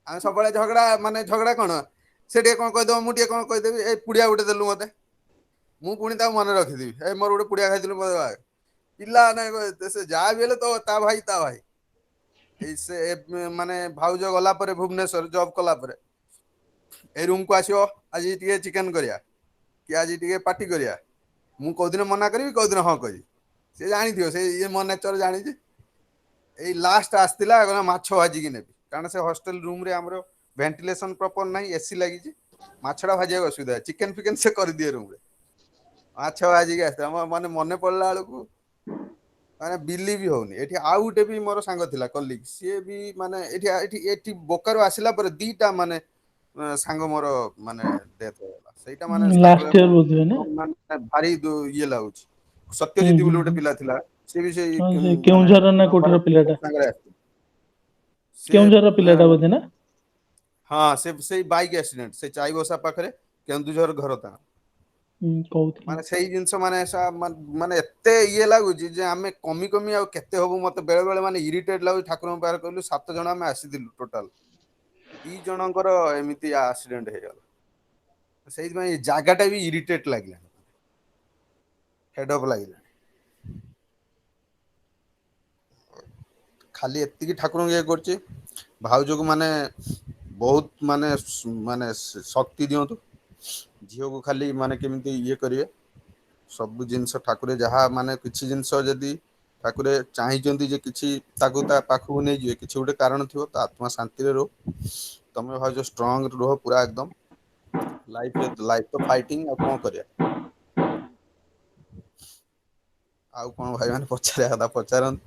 Speaker 5: ଆମେ ସବୁବେଳେ ଝଗଡା ମାନେ ଝଗଡା କଣ ସେ ଟିକେ କଣ କହିଦବ ମୁଁ ଟିକେ କଣ କହିଦେବି ଏଇ ପୁଡିଆ ଗୋଟେ ଦେଲୁ ମତେ ମୁଁ ପୁଣି ତାକୁ ମନେ ରଖିଦେବି ଏ ମୋର ଗୋଟେ ପୁଡିଆ ଖାଇଥିଲୁ ପିଲା ନାଇଁ ସେ ଯାହା ବି ହେଲେ ତ ତା ଭାଇ ଏଇ ସେ ମାନେ ଭାଉଜ ଗଲା ପରେ ଭୁବନେଶ୍ଵର ଜବ କଲା ପରେ ଏଇ ରୁମ କୁ ଆସିବ ଆଜି ଟିକେ ଚିକେନ କରିବା କି ଆଜି ଟିକେ ପାର୍ଟି କରିବା ମୁଁ କୋଉଦିନ ମନା କରିବି କୋଉଦିନ ହଁ କହିବି ସେ ଜାଣିଥିବ ସେ ଇଏ ମୋ ନେଚର ଜାଣିଛି ଏଇ ଲାଷ୍ଟ ଆସିଥିଲା ମାଛ ଭାଜିକି ନେବି କାରଣ ସେ ହଷ୍ଟେଲ ରୁମ ରେ ଆମର ଭେଣ୍ଟିଲେସନ ପ୍ରପର ନାହିଁ ଏସି ଲାଗିଛି ମାଛଟା ଭାଜିବାକୁ ଅସୁବିଧା ଚିକେନ ଫିକେନ ସେ କରିଦିଏ ରୁମରେ ମାଛ ଭାଜିକି ଆସିଥିଲା ମାନେ ମନେ ପଡିଲା ବେଳକୁ ମାନେ ବିଲିଭ୍ ହଉନି ଏଠି ଆଉ ଗୋଟେ ବି ମୋର ସାଙ୍ଗ ଥିଲା କଲିଗ ସିଏ ବି ମାନେ ଏଠି ବୋକାରୁ ଆସିଲା ପରେ ଦିଟା ମାନେ ସାଙ୍ଗ ମୋର ମାନେ ଡେଥ ହେଇଗଲା ସେଇଟା ମାନେ
Speaker 10: ଲାଷ୍ଟ
Speaker 5: ତାପରେ
Speaker 10: ଇୟର ବୋଧହୁଏ ନା
Speaker 5: ଭାରି ଇଏ ଲାଗୁଛି
Speaker 10: ହୁଁ
Speaker 5: ସତ୍ୟଜିତ ବୋଲି
Speaker 10: ହୁଁ
Speaker 5: ଗୋଟେ
Speaker 10: ହୁଁ
Speaker 5: ପିଲା ଥିଲା ସେ ବି ସେଇ
Speaker 10: ହଁ ସେ
Speaker 5: ମାନେ
Speaker 10: କେଉଁଝର ନା କୋଉଠିର
Speaker 5: ନବରତ୍ନ
Speaker 10: ପିଲାଟା
Speaker 5: ସାଙ୍ଗରେ ଆସିଥିଲା ସେ
Speaker 10: କେଉଁଝରର ପିଲାଟା ବୋଧେ ନା
Speaker 5: ହଁ ସେ ସେଇ ବାଇକ୍ ଆକ୍ସିଡେଣ୍ଟ ସେ ଚାଇବସା ପାଖରେ କେନ୍ଦୁଝର ଘର ତାଙ୍କ
Speaker 10: କହୁଥିଲି
Speaker 11: ମାନେ ସେଇ ଜିନିଷ ମାନେ ମାନେ ଏତେ ଇଏ ଲାଗୁଛି ଯେ ଆମେ କମି କମି ଆଉ କେତେ ହବୁ ମତେ ବେଳେ ବେଳେ ମାନେ ଇରିଟେଟ୍ ଲାଗୁଛି ଠାକୁରଙ୍କ ପାଖରେ କହିଲୁ 7 ଜଣ ଆମେ ଆସିଥିଲୁ ଟୋଟାଲ 2 ଜଣଙ୍କର ଏମିତି ଆକ୍ସିଡେଣ୍ଟ ହେଇଗଲା ସେଇଥିପାଇଁ ଏ ଜାଗାଟା ବି ଇରିଟେଟ୍ ଲାଗିଲା ହେଡ୍ ଅଫ୍ ଲାଗିଲା ଖାଲି ଏତିକି ଠାକୁରଙ୍କୁ ଇଏ କରୁଛି ଭାଉଜକୁ ମାନେ ବହୁତ ମାନେ ମାନେ ଶକ୍ତି ଦିଅନ୍ତୁ ଝିଅକୁ ଖାଲି ମାନେ କେମିତି ଇଏ କରିବେ ସବୁ ଜିନିଷ ଠାକୁରେ ଯାହା ମାନେ କିଛି ଜିନିଷ ଯଦି ଠାକୁରେ ଚାହିଁଛନ୍ତି ଯେ କିଛି ତାକୁ ତା ପାଖକୁ ନେଇଯିବେ କିଛି ଗୋଟେ କାରଣ ଥିବ ତା ଆତ୍ମା ଶାନ୍ତିରେ ରହୁ ତମେ ଭାଉଜ ଷ୍ଟ୍ରଙ୍ଗ ରୁହ ପୁରା ଏକଦମ ଲାଇଫ ତ ଫାଇଟିଂ ଆଉ କଣ କରିବା ଆଉ କଣ ଭାଇ ମାନେ ପଚାରିବା କଥା ପଚାରନ୍ତୁ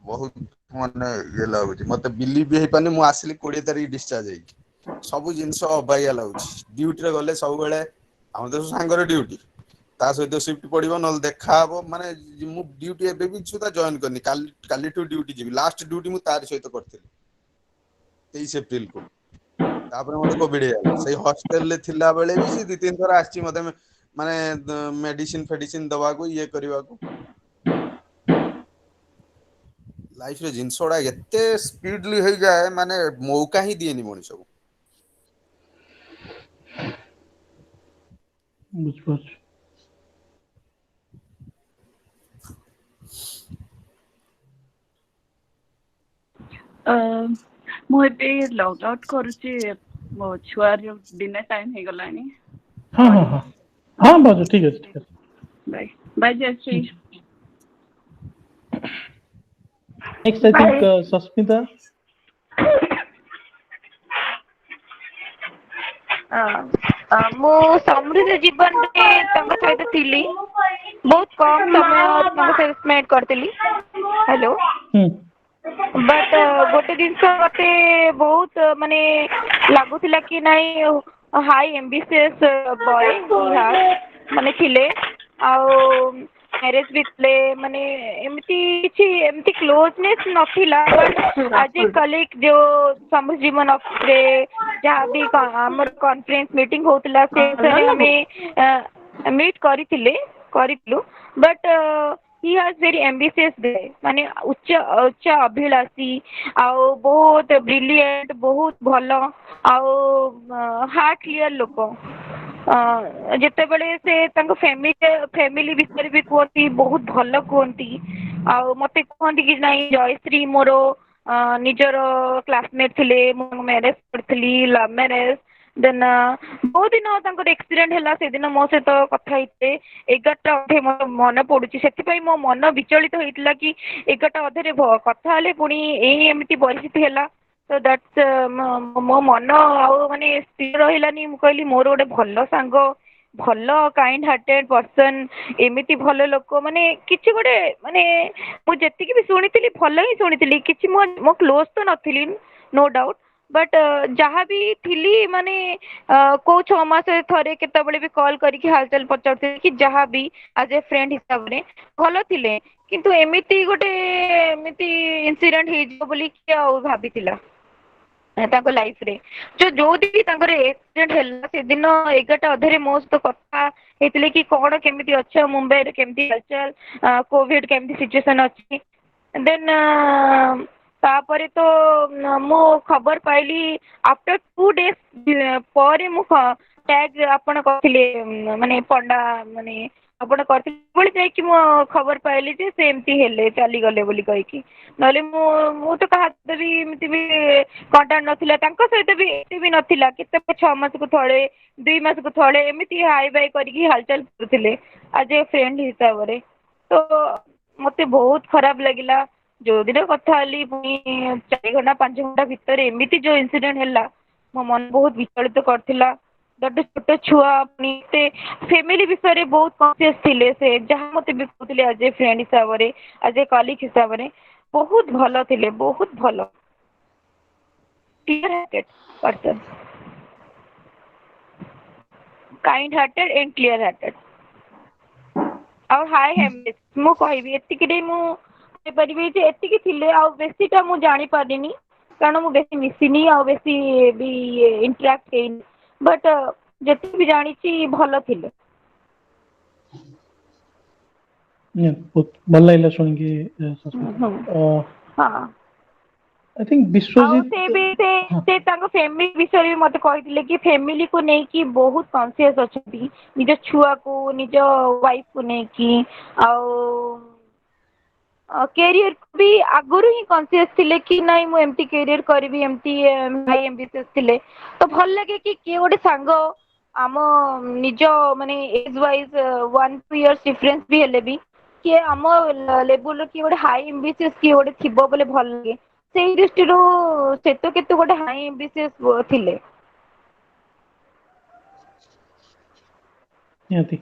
Speaker 11: ବହୁତ ମାନେ ଇଏ ଲାଗୁଛି ମତେ ବିଲିଭ ବି ହେଇପାରୁନି ମୁଁ ଆସିଲି 20 ତାରିଖ ଡିସଚାର୍ଜ ହେଇକି ସବୁ ଜିନିଷ ଅବାଗିଆ ଲାଗୁଛି ଡ୍ୟୁଟିରେ ଗଲେ ସବୁବେଳେ ଆମ ତ ସାଙ୍ଗରେ ଡ୍ୟୁଟି ତା ସହିତ ସିଫ୍ଟ ପଡିବ ନହେଲେ ଦେଖାହବ ମାନେ ମୁଁ ଡ୍ୟୁଟି ଏବେ ବି ସୁଧା ଜଏନ କରିନି କାଲିଠୁ ଡ୍ୟୁଟି ଯିବି ଲାଷ୍ଟ ଡ୍ୟୁଟି ମୁଁ ତାରି ସହିତ କରିଥିଲି 23 ଏପ୍ରିଲକୁ ତାପରେ ମତେ କୋଭିଡ ହେଇଗଲା ସେଇ ହଷ୍ଟେଲରେ ଥିଲା ବେଳେ ବି ସେ 2-3 ଥର ଆସିଛି ମତେ ମାନେ ମେଡିସିନ ଫେଡିସିନ ଦବାକୁ ଇଏ କରିବାକୁ ଲାଇଫରେ ଜିନିଷ ଗୁଡା ଏତେ ସ୍ପିଡଲି ହେଇଯାଏ ମାନେ ମୌକା ହିଁ ଦିଏନି ମଣିଷକୁ
Speaker 10: ବୁଝିପାରୁଛି
Speaker 6: ମୁଁ ଏବେ ଲଗ ଆଉଟ୍ କରୁଛି ମୋ ଛୁଆର ଡିନର ଟାଇମ୍ ହେଇଗଲାଣି
Speaker 10: ହଁ ହଁ ହଁ ହଁ ଭାଉଜ ଠିକ ଅଛି ଠିକ ଅଛି
Speaker 6: bye bye Jayashree
Speaker 10: next I think Sasmita
Speaker 12: ମୁଁ ସମୃଦ୍ଧ ଜୀବନରେ ତାଙ୍କ ସହିତ ଥିଲି ବହୁତ କମ ସମୟ ତାଙ୍କ ସହିତ ସ୍ପେଣ୍ଡ କରିଥିଲି ହ୍ୟାଲୋ ବଟ୍ ଗୋଟେ ଜିନିଷ ମତେ ବହୁତ ମାନେ ଲାଗୁଥିଲା କି ନାଇଁ ହାଇ ଏମ୍ବିସିୟସ୍ ବୟ ମାନେ ଥିଲେ ଆଉ ମ୍ୟାରେଜ ବି ଥିଲେ ମାନେ ଏମିତି କିଛି ଏମିତି କ୍ଲୋଜନେସ୍ ନଥିଲା ବଟ୍ ଆଜ ଏ କଲିଗ ଯୋଉ ସମୃଦ୍ଧ ଜୀବନ ଅଫିସରେ ଯାହା ବି ଆମର କନଫରେନ୍ସ ମିଟିଂ ହଉଥିଲା ସେ ବିଷୟରେ ଆମେ କରିଥିଲୁ ବଟ୍ ହି ହାଜ୍ ଭେରି ଏମ୍ବିସିୟସ୍ ଗାଏ ମାନେ ଉଚ୍ଚ ଅଭିଳାଷୀ ଆଉ ବହୁତ ବ୍ରିଲିଏଣ୍ଟ ବହୁତ ଭଲ ଆଉ ହାର୍ଟ କ୍ଲିୟର ଲୋକ ଯେତେବେଳେ ସେ ତାଙ୍କ ଫ୍ୟାମିଲି ବିଷୟରେ ବି କୁହନ୍ତି ବହୁତ ଭଲ କୁହନ୍ତି ଆଉ ମତେ କୁହନ୍ତି କି ନାଇଁ ଜୟଶ୍ରୀ ମୋର ନିଜର କ୍ଲାସମେଟ୍ ଥିଲେ ମୁଁ ମ୍ୟାରେଜ କରିଥିଲି ଲଭ୍ ମ୍ୟାରେଜ ଦେନ୍ ବହୁତ ଦିନ ତାଙ୍କର ଆକ୍ସିଡେଣ୍ଟ ହେଲା ସେଦିନ ମୋ ସହିତ କଥା ହେଇଥିଲେ 11ଟା ଅଧେ ମୋର ମନେ ପଡୁଛି ସେଥିପାଇଁ ମୋ ମନ ବିଚଳିତ ହେଇଥିଲା କି 11ଟା ଅଧେରେ କଥା ହେଲେ ପୁଣି ଏମିତି ପରିସ୍ଥିତି ହେଲା ତ ଦ୍ୟାଟ୍ସ ମୋ ମନ ଆଉ ମାନେ ସ୍ଥିର ରହିଲାନି ମୁଁ କହିଲି ମୋର ଗୋଟେ ଭଲ ସାଙ୍ଗ ଭଲ କାଇଣ୍ଡ ହାର୍ଟେଡ ପର୍ସନ ଏମିତି ଭଲ ଲୋକ ମାନେ କିଛି ଗୋଟେ ମାନେ ମୁଁ ଯେତିକି ବି ଶୁଣିଥିଲି ଭଲ ହିଁ ଶୁଣିଥିଲି କିଛି ମୋ କ୍ଲୋଜ ତ ନଥିଲି ନୋ ଡାଉଟ୍ ବଟ୍ ଯାହାବି ଥିଲି ମାନେ କୋଉ 6 ମାସରେ ଥରେ କେତେବେଳେ ବି କଲ୍ କରିକି ହାଲଚାଲ ପଚାରୁଥିଲେ କି ଯାହା ବି ଆଜ୍ ଏ ଫ୍ରେଣ୍ଡ ହିସାବରେ ଭଲ ଥିଲେ କିନ୍ତୁ ଏମିତି ଇନସିଡେଣ୍ଟ ହେଇଯିବ ବୋଲି କିଏ ଆଉ ଭାବିଥିଲା ତାଙ୍କ ଲାଇଫରେ ଯୋଉଠି ତାଙ୍କର ଆକ୍ସିଡେଣ୍ଟ ହେଲା ସେଦିନ 11ଟା ଅଧେରେ ମୋ ସହିତ କଥା ହେଇଥିଲେ କି କଣ କେମିତି ଅଛ ମୁମ୍ବାଇରେ କେମିତି ହାଲଚାଲ କୋଭିଡ କେମିତି ସିଚୁଏସନ ଅଛି ଦେନ୍ ତାପରେ ତ ମୁଁ ଖବର ପାଇଲି ଆଫ୍ଟର 2 days ପରେ ମୁଁ ଟ୍ୟାଗ ଆପଣ କରିଥିଲେ ମାନେ ପଣ୍ଡା ମାନେ ଆପଣ କରିଥିଲେ ପୁଣି ଯାଇକି ମୁଁ ଖବର ପାଇଲି ଯେ ସେ ଏମିତି ହେଲେ ଚାଲିଗଲେ ବୋଲି କହିକି ନହେଲେ ମୁଁ ତ କାହା ସହିତ ବି ଏମିତି ବି କଣ୍ଟାକ୍ଟ ନଥିଲା ତାଙ୍କ ସହିତ ବି ଏତେ ବି ନଥିଲା କେତେ 6 ମାସକୁ ଥରେ 2 ମାସକୁ ଥରେ ଏମିତି ହାଇ ବାଇ କରିକି ହାଲଚାଲ କରୁଥିଲେ ଆଜ୍ ଏ ଫ୍ରେଣ୍ଡ ହିସାବରେ ତ ମତେ ବହୁତ ଖରାପ ଲାଗିଲା ଯୋଉଦିନ କଥା ହେଲି ପୁଣି 4 ଘଣ୍ଟା 5 ଘଣ୍ଟା ଭିତରେ ଏମିତି ଯୋଉ ଇନସିଡେଣ୍ଟ ହେଲା ମୋ ମନ ବହୁତ ବିଚଳିତ କରିଥିଲା ଗୋଟେ ଛୋଟ ଛୁଆ ପୁଣି ସେ ଫ୍ୟାମିଲି ବିଷୟରେ ବହୁତ କନସିୟସ୍ ଥିଲେ ସେ ଯାହା ମତେ ବି କହୁଥିଲେ ଆଜ୍ ଏ ଫ୍ରେଣ୍ଡ ହିସାବରେ ଆଜ୍ ଏ କଲିଗ ହିସାବରେ ବହୁତ ଭଲ ଥିଲେ ବହୁତ ଭଲ clear hearted person kind hearted and clear hearted ଆଉ ହାଇ ଏମ୍ବିସ ମୁଁ କହିବି ଏତିକିରେ ମୁଁ କହିପାରିବି ଯେ ଏତିକି ଥିଲେ ଆଉ ବେଶୀଟା ମୁଁ ଜାଣିପାରିନି କାରଣ ମୁଁ ବେଶୀ ମିଶିନି ଆଉ ବେଶୀ ବି ଇଣ୍ଟରାକ୍ଟ ହେଇନି ବଟ୍ ଯେତିକି ବି ଜାଣିଛି ଭଲ ଥିଲେ।
Speaker 10: ବହୁତ ଭଲ ଲାଗିଲା ଶୁଣିକି
Speaker 12: ହୁଁ
Speaker 10: ସସ୍ମିତା।
Speaker 12: ହୁଁ ହଁ।
Speaker 10: ଆଇ ଥିଙ୍କ
Speaker 12: ଆଉ
Speaker 10: ବିଶ୍ୱଜିତ
Speaker 12: ସେ ବି ସେ ତାଙ୍କ ଫ୍ୟାମିଲି ବିଷୟରେ ବି ମତେ କହିଥିଲେ କି ଫ୍ୟାମିଲିକୁ ନେଇକି ବହୁତ କନସିୟସ୍ ଅଛନ୍ତି, ନିଜ ଛୁଆକୁ ନିଜ ୱାଇଫକୁ ନେଇକି। ଆଉ କ୍ୟାରିୟରକୁ ବି ଆଗରୁ ହିଁ କନସିୟସ୍ ଥିଲେ କି ନାଇଁ ମୁଁ ଏମିତି କ୍ୟାରିୟର କରିବି, ଏମିତି ଭାଇ ଏମ୍ବିସିୟସ୍ ଥିଲେ। ତ ଭଲ ଲାଗେ କି କିଏ ଗୋଟେ ସାଙ୍ଗ ଆମ ନିଜ ମାନେ ଏଜ୍ ୱାଇଜ୍ 1-2 ଇୟର୍ସ ଡିଫରେନ୍ସ ବି ହେଲେ ବି କିଏ ଆମ ଲେବୁଲର କିଏ ଗୋଟେ ହାଇ ଏମ୍ବିସିୟସ୍ କିଏ ଗୋଟେ ଥିବ ବୋଲି ଭଲ ଲାଗେ। ସେଇ ଦୃଷ୍ଟିରୁ ସେ ତ କେତେ ଗୋଟେ ହାଇ ଏମ୍ବିସିୟସ୍ ଥିଲେ।
Speaker 10: ନିହାତି।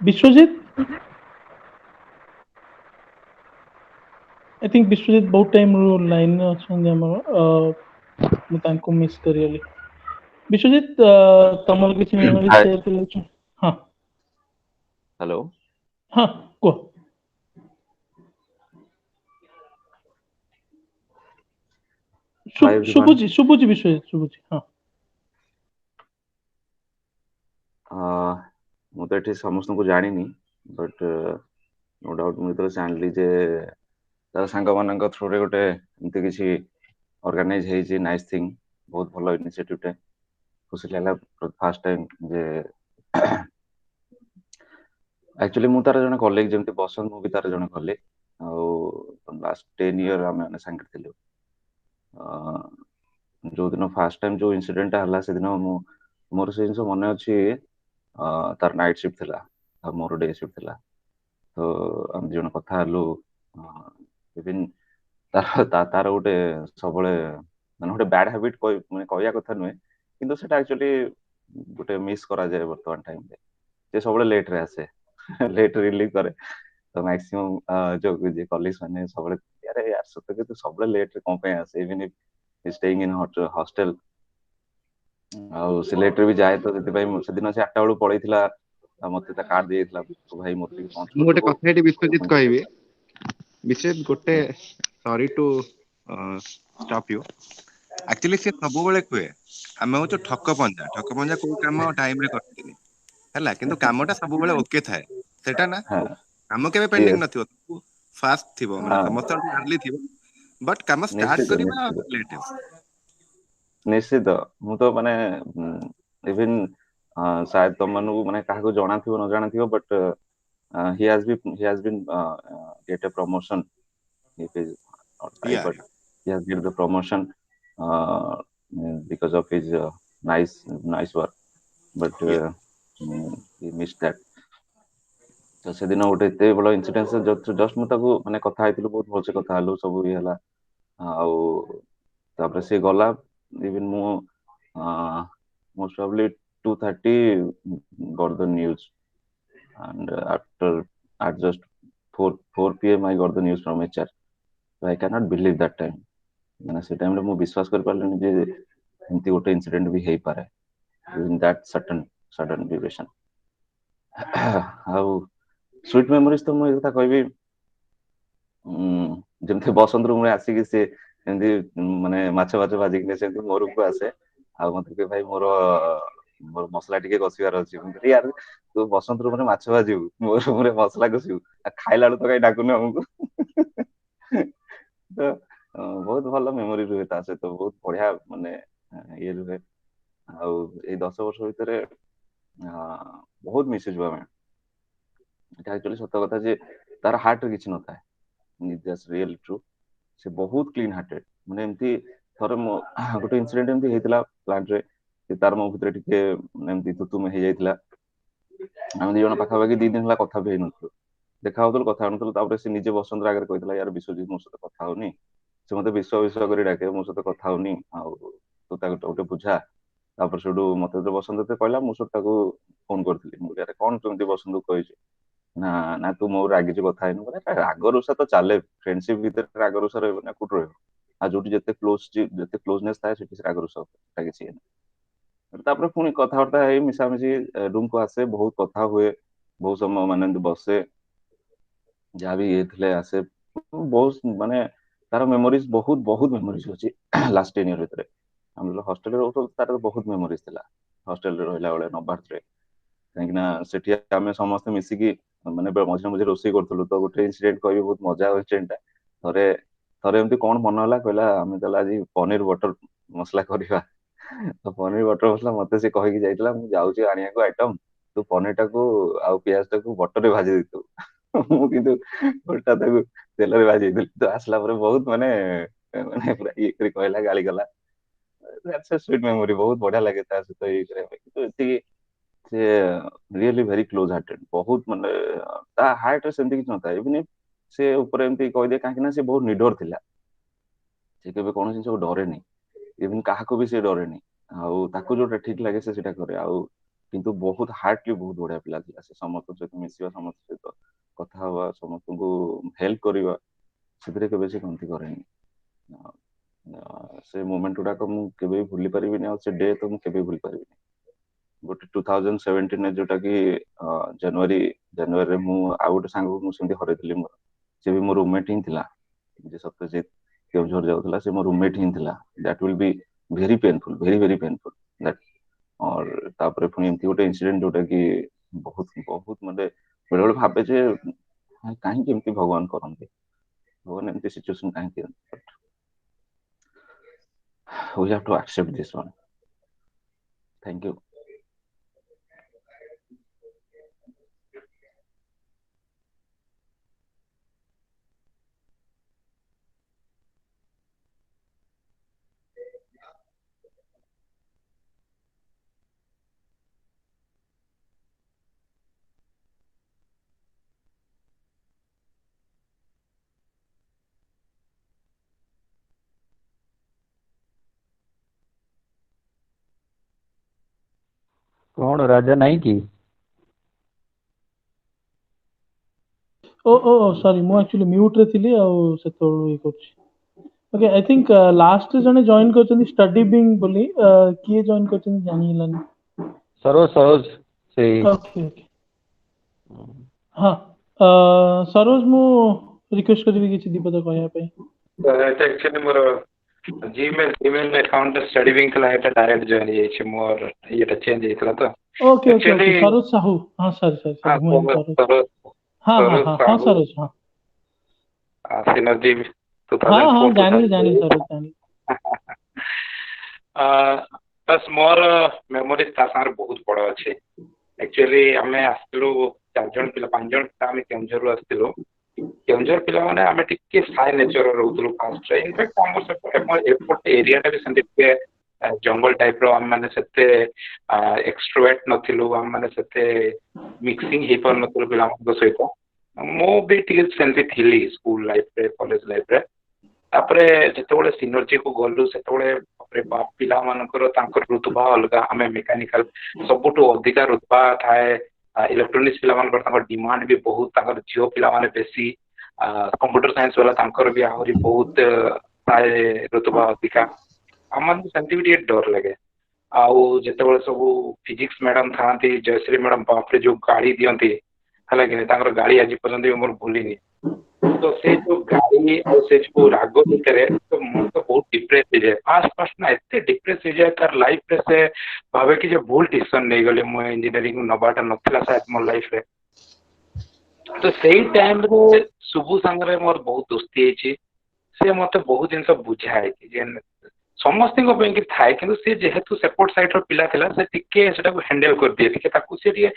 Speaker 10: ବିଶ୍ୱଜିତ ଆଇ ଥିଙ୍କ ବିଶ୍ୱଜିତ ବହୁତ ଟାଇମରୁ ଲାଇନରେ ଅଛନ୍ତି ଆମର। ମୁଁ ତାଙ୍କୁ ମିସ୍ କରିଗଲି। ବିଶ୍ୱଜିତ ତମର କିଛି ମେମୋରି
Speaker 13: ହାଏ
Speaker 10: ସେୟାର କରିବାକୁ ଚାହଁ? ହଁ
Speaker 13: ହ୍ୟାଲୋ।
Speaker 10: ହଁ କୁହ।
Speaker 13: ହାଏ ଏଭ୍ରିୱାନ୍।
Speaker 10: ଶୁଭୁଛି ଶୁଭୁଛି ବିଶ୍ୱଜିତ ଶୁଭୁଛି ହଁ।
Speaker 13: ମୁଁ ତ ଏଠି ସମସ୍ତଙ୍କୁ ଜାଣିନି, ବଟ୍ ନୋ ଡାଉଟ୍ ମୁଁ ଯେତେବେଳେ ଜାଣିଲି ଯେ ତାର ସାଙ୍ଗମାନଙ୍କ ଥ୍ରୁରେ ଗୋଟେ ଏମିତି କିଛି ଅର୍ଗାନାଇଜ ହେଇଛି, ନାଇସ୍ ଥିଙ୍ଗ, ବହୁତ ଭଲ ଇନିସିଏଟିଭଟେ। ଖୁସି ଲାଗିଲା ଫାର୍ଷ୍ଟ ଟାଇମ୍ ଯେ ଆକ୍ଚୁଆଲି ମୁଁ ତାର ଜଣେ କଲିଗ, ଯେମିତି ବସନ୍ତ ମୁଁ ବି ତାର ଜଣେ କଲିଗ। ଆଉ ଲାଷ୍ଟ 10 ଇୟର ଆମେ ସାଙ୍ଗରେ ଥିଲୁ। ଯୋଉଦିନ ଫାର୍ଷ୍ଟ ଟାଇମ୍ ଯୋଉ ଇନସିଡେଣ୍ଟଟା ହେଲା ସେଦିନ ମୋର ସେ ଜିନିଷ ମନେ ଅଛି। ତାର ନାଇଟ୍ ସିଫ୍ଟ ଥିଲା ଆଉ ମୋର ଡେ ସିଫ୍ଟ ଥିଲା। ତ ଆମେ ଦି ଜଣ କଥା ହେଲୁ। ଇଭିନ୍ ତାର ଗୋଟେ ସବୁବେଳେ ମାନେ ଗୋଟେ ବ୍ୟାଡ ହାବିଟ ମାନେ କହିବା କଥା ନୁହେଁ, କିନ୍ତୁ ସେଟା ଆକ୍ଚୁଆଲି ଗୋଟେ ମିସ୍ କରାଯାଏ ବର୍ତ୍ତମାନ ଟାଇମରେ। ସେ ସବୁବେଳେ ଲେଟରେ ଆସେ, ଲେଟ ରିଲିଭ କରେ। ତ ମ୍ୟାକ୍ସିମମ୍ ଯୋଉ ଯିଏ କଲିଗ୍ସ ମାନେ ସବୁବେଳେ ଆରେ ୟାର ସତରେ ତୁ ସବୁବେଳେ ଲେଟରେ କଣ ପାଇଁ ଆସେ, ଇଭେନ୍ ଇଫ୍ ଷ୍ଟେଇଂ ଇନ୍ ହଷ୍ଟେଲ। ଆଉ ସେ ଲେଟରେ ବି ଯାଏ, ତ ସେଥିପାଇଁ ସେଦିନ ସେ 8ଟା ବେଳକୁ ପଳେଇଥିଲା ଆଉ ମତେ ତା କାର୍ଡ ଦେଇଥିଲା। ଭାଇ ମୋର ଟିକେ ପହଞ୍ଚ
Speaker 14: ମୁଁ ଗୋଟେ
Speaker 13: କରିଦବୁ।
Speaker 14: କଥା ଏଠି ବିଶ୍ୱଜିତ କହିବି। ବିଶ୍ୱଜିତ ଗୋଟେ sorry to stop you.
Speaker 8: Actually ସେ ସବୁବେଳେ କୁହେ ଆମେ ହଉଛୁ ଠକ ପଞ୍ଝା, ଠକ ପଞ୍ଝା କୋଉ କାମ ଟାଇମରେ କରନ୍ତିନି ହେଲା, କିନ୍ତୁ କାମଟା ସବୁବେଳେ ଓକେ ଥାଏ। ସେଟା ନା
Speaker 13: ହଁ
Speaker 8: କାମ କେବେ ପେଣ୍ଡିଙ୍ଗ
Speaker 13: ୟେସ୍
Speaker 8: ନଥିବ, ଫାଷ୍ଟ ଥିବ, ମାନେ
Speaker 13: ହଁ
Speaker 8: ସମସ୍ତଙ୍କ ଆର୍ଲି ଥିବ, ବଟ୍ କାମ ଷ୍ଟାର୍ଟ
Speaker 13: ନିଶ୍ଚିତ
Speaker 8: କରିବା
Speaker 13: ନିଶ୍ଚିତ
Speaker 8: ଲେଟ୍ ହେବ।
Speaker 13: ନିଶ୍ଚିତ। ମୁଁ ତ ମାନେ ଇଭିନ୍ ସାୟଦ ତମମାନଙ୍କୁ ମାନେ କାହାକୁ ଜଣାଥିବ ନ ଜାଣାଥିବ, but he has been get a promotion. If is not right,
Speaker 8: yeah
Speaker 13: but he has get the promotion because of his nice work. But
Speaker 8: yeah
Speaker 13: he missed that. ତ ସେଦିନ ଗୋଟେ ଏତେ ବଡ ଇନସିଡେନ୍ସ, ଜଷ୍ଟ ମୁଁ ତାକୁ ମାନେ କଥା ହେଇଥିଲୁ, ବହୁତ ଭଲସେ କଥା ହେଲୁ, ସବୁ ଇଏ ହେଲା। ଆଉ ତାପରେ ସେ ଗଲା। ଇଭିନ୍ ମୁଁ most probably 2:30 got the news, and at just 4 p.m. I got the news from HR. So I cannot believe that time. ମାନେ ସେ ଟାଇମରେ ମୁଁ ବିଶ୍ୱାସ କରିପାରିଲିନି ଯେ ଏମିତି ଗୋଟେ ଇନସିଡେଣ୍ଟ ବି ହେଇପାରେ in that sudden duration. ଆଉ ସୁଇଟ୍ ମେମୋରିଜ ତ ମୁଁ ଏ କଥା କହିବି, ଯେମିତି ବସନ୍ତ ରୁମରେ ଆସିକି ସେ ଏମିତି ମାନେ ମାଛ ଭାଜିକି ସେମିତି ମୋ ରୁମକୁ ଆସେ ଆଉ ମତେ କହିବେ ଭାଇ ମୋର ମସଲା ଟିକେ କଷିବାର ଅଛି। ମୁଁ କହିଲି ୟାର ତୁ ବସନ୍ତ ରୁମରେ ମାଛ ଭାଜିବୁ, ମୋ ରୁମରେ ମସଲା କଷିବୁ, ଆଉ ଖାଇଲା ବେଳକୁ ତ କାଇଁ ଡାକୁନୁ ଆମକୁ। ତ ବହୁତ ଭଲ ମେମୋରି ରୁହେ ତା ସହିତ, ବହୁତ ବଢିଆ ମାନେ ଇଏ ରୁହେ। ଆଉ ଏଇ 10 ବର୍ଷ ଭିତରେ ବହୁତ ମିଶିଯିବୁ ଆମେ। ଏଟା ଆକ୍ଚୁଆଲି ସତ କଥା ଯେ ତାର ହାର୍ଟରେ କିଛି ନଥାଏ, ରିଏଲ ଟ୍ରୁ। ସେ ବହୁତ କ୍ଲିନ ହାର୍ଟେଡ। ମାନେ ଏମିତି ଥରେ ଗୋଟେ ଇନସିଡେଣ୍ଟ ଏମିତି ହେଇଥିଲା ପ୍ଲାଣ୍ଟରେ, ତାର ମୋ ଭିତରେ ଟିକେ ଏମିତି ତୁମେ ହେଇଯାଇଥିଲା। ଆମେ ଦି ଜଣ ପାଖାପାଖି 2 ଦିନ ହେଲା କଥା ବି ହେଇନଥିଲୁ, ଦେଖା ହଉଥିଲୁ କଥା ହଉନଥିଲୁ। ତାପରେ ସେ ନିଜେ ବସନ୍ତ ଆଗରେ କହିଥିଲା ୟାର ବିଶ୍ୱଜିତ ମୋ ସହିତ କଥା ହଉନି, ସେ ମତେ ବିଶ୍ୱାସ କରି ଡାକେ, ମୋ ସହିତ କଥା ହଉନି, ଆଉ ତୁ ତାକୁ ଗୋଟେ ବୁଝା। ତାପରେ ସେଠୁ ମତେ ବସନ୍ତ କହିଲା, ମୁଁ ସେଠୁ ତାକୁ ଫୋନ କରିଥିଲି। ମୁଁ କହିଲି ଆରେ କଣ କେମିତି ବସନ୍ତକୁ କହିଛୁ, ନା ନା ତୁ ମୋର ରାଗିଛୁ କଥା ହେଇନୁ। ରାଗ ରୁଷା ତ ଚାଲେ, ଫ୍ରେଣ୍ଡସିପ ଭିତରେ ରାଗ ରୁଷା ରହିବ ନା, କୋଉଠି ରହିବ। ଆଉ ଯୋଉଠି ଯେତେ କ୍ଲୋଜନେସ୍ ଥାଏ ସେଠି ରାଗ ରୁଷା କିଛି ନାହିଁ। ତାପରେ ପୁଣି କଥାବାର୍ତ୍ତା ହେଇ ମିଶାମିଶି ରୁମକୁ ଆସେ, ବହୁତ କଥା ହୁଏ, ବହୁତ ସମୟ ମାନେ ଏମିତି ବସେ, ଯାହା ବି ଇଏ ଥିଲେ ଆସେ। ବହୁତ ମାନେ ତା तार मेमोरीज बहुत बहुत मेमोरीज अच्छी लास्ट 10 इयर भितर हम हॉस्टल रे रहू तार बहुत मेमोरीज थिला हॉस्टल रे रहला बेले नबार्थ रे कहीं सेठी आमे समस्त मिसिकी माने मझे मझे रोषेई करथलु तो गोटे इंसिडेंट कहबी बहुत मजा इंसिडेंट थरे थरे एमती कौन मन होला कहला आमे चला आज पनीर बटर मसला करबा तो पनीर बटर मसला मते से कहि कि जाइतला मु जाउची आनिया को आइटम तू पनीर टाको आ प्याज टाको बटर रे भाजी दितु मु किंतु उल्टा ताको तेल रे भाजी दिल तो आसला पर बहुत माने माने पूरा ये करी कहला गाली गला दैट्स अ स्वीट मेमोरी बहुत बढ़िया लगे ता से तो ये करे तो एति से रियली वेरी क्लोज हार्टेड बहुत माने ता हार्ट रे सेमती किछ नथा इवन से ऊपर एमती कहि दे काहे ना से बहुत निडर थिला से केबे कोनो जिंस को डरे नहीं इवन काहा को भी से डरे नहीं आउ ताको जोटा ठीक लागे से सेटा करे आउ किंतु बहुत हार्टली बहुत बढ़िया पिला थिला से समस्त सहित मिसिवा समस्त सहित कथा हवा समस्त को हेल्प करबा सेतरे केबे से कंती करे नहीं से मोमेंट उडा को मु केबे भूली परिबि नहीं और से डे तो मु केबे भूली परिबि नहीं गोटे 2017 ने जोटा कि जनवरी जनवरी रे मु आ गोटे सांग मु सेंती हरैथिली मोर से भी मोर रूममेट ही थिला जे सत्यजित केउझर जाउथला से मोर रूममेट ही थिला that will be very painful very painful that और तापर पुनी एमती गोटे इंसिडेंट जोटा कि बहुत बहुत म्हणजे बेले बेले भाबे जे काहे केमती भगवान करंते भगवान एमती सिचुएशन काहे के we have to accept this one thank you
Speaker 7: कौन राजा नहीं की
Speaker 10: ओ ओ सॉरी मु एक्चुअली म्यूट रे थिली आ सेतोळ ई करछि ओके आई थिंक लास्ट जने जॉइन करछन स्टडी बिंग बोली किए जॉइन करछन जानि लानी
Speaker 7: सरोज सरोज से
Speaker 10: ओके ओके हां सरोज मु रिक्वेस्ट करबी किछि दीपद कहया पे
Speaker 15: एटा एक्चुअली मोर जीमेल अकाउंट स्टडी विंग ला एटा डायरेक्ट जॉइन येछि मोर एटा चेंज हेतला तो
Speaker 10: okay okay okay Saroj Sahu हां सर मु सरोज हां हां हां सरोज हां
Speaker 15: सिनर्जी 2004
Speaker 10: हां जानि सरोज जानि
Speaker 15: बस मोर मेमोरी ता सार बहुत बड़ अछि एक्चुअली हमें आसलु 4 जन पिला 5 जन आमे केंजर आसलु केंजर पिला माने आमे टिके साइ नेचर रहउतलु फास्ट रे इनफैक्ट हमर से एयरपोर्ट एरिया टा भी संदीप के जंगल टाइप रो हम माने सते एक्सट्रोवर्ट नथिलु हम माने सते मिक्सिंग हे पर नथिलु पिला को सहित मो भी टिके सेंती थिली स्कूल लाइफ रे कॉलेज लाइफ रे तापरे जेतोले सिनर्जी को गलु सेतोले अपरे बाप पिला मानकर तांकर रुतबा अलगा हमें मैकेनिकल सबुटो अधिका रुतबा थाए इलेक्ट्रॉनिक्स पिला मानकर तांकर डिमांड भी बहुत तांकर जियो पिला माने बेसी कंप्यूटर साइंस वाला तांकर भी आहुरी बहुत थाए रुतबा अधिका हमन सेंसिटिविटी डर लगे आउ जेतोले सब फिजिक्स मैडम थांती जयश्री मैडम बाप रे जो गाड़ी दियंती हला के तांकर गाड़ी आज पर्यंत मोर भूलिनी तो से जो गाड़ी और से जो रागो करे तो मन तो बहुत डिप्रेस हो जाए फास्ट ना एते डिप्रेस हो जाए तार लाइफ रे से भावे कि जे भूल डिसीजन नहीं गले मो इंजीनियरिंग नबाटा नथिला शायद मोर लाइफ रे तो सही टाइम रे सुबु संगरे मोर बहुत दोस्ती हेची से मते बहुत जिंस बुझाए कि जे समस्त को बैंक थाए कि से जेहेतु सपोर्ट साइड रो पिला थिला से टिके सेटा को हैंडल कर दिए टिके ताकू से टिके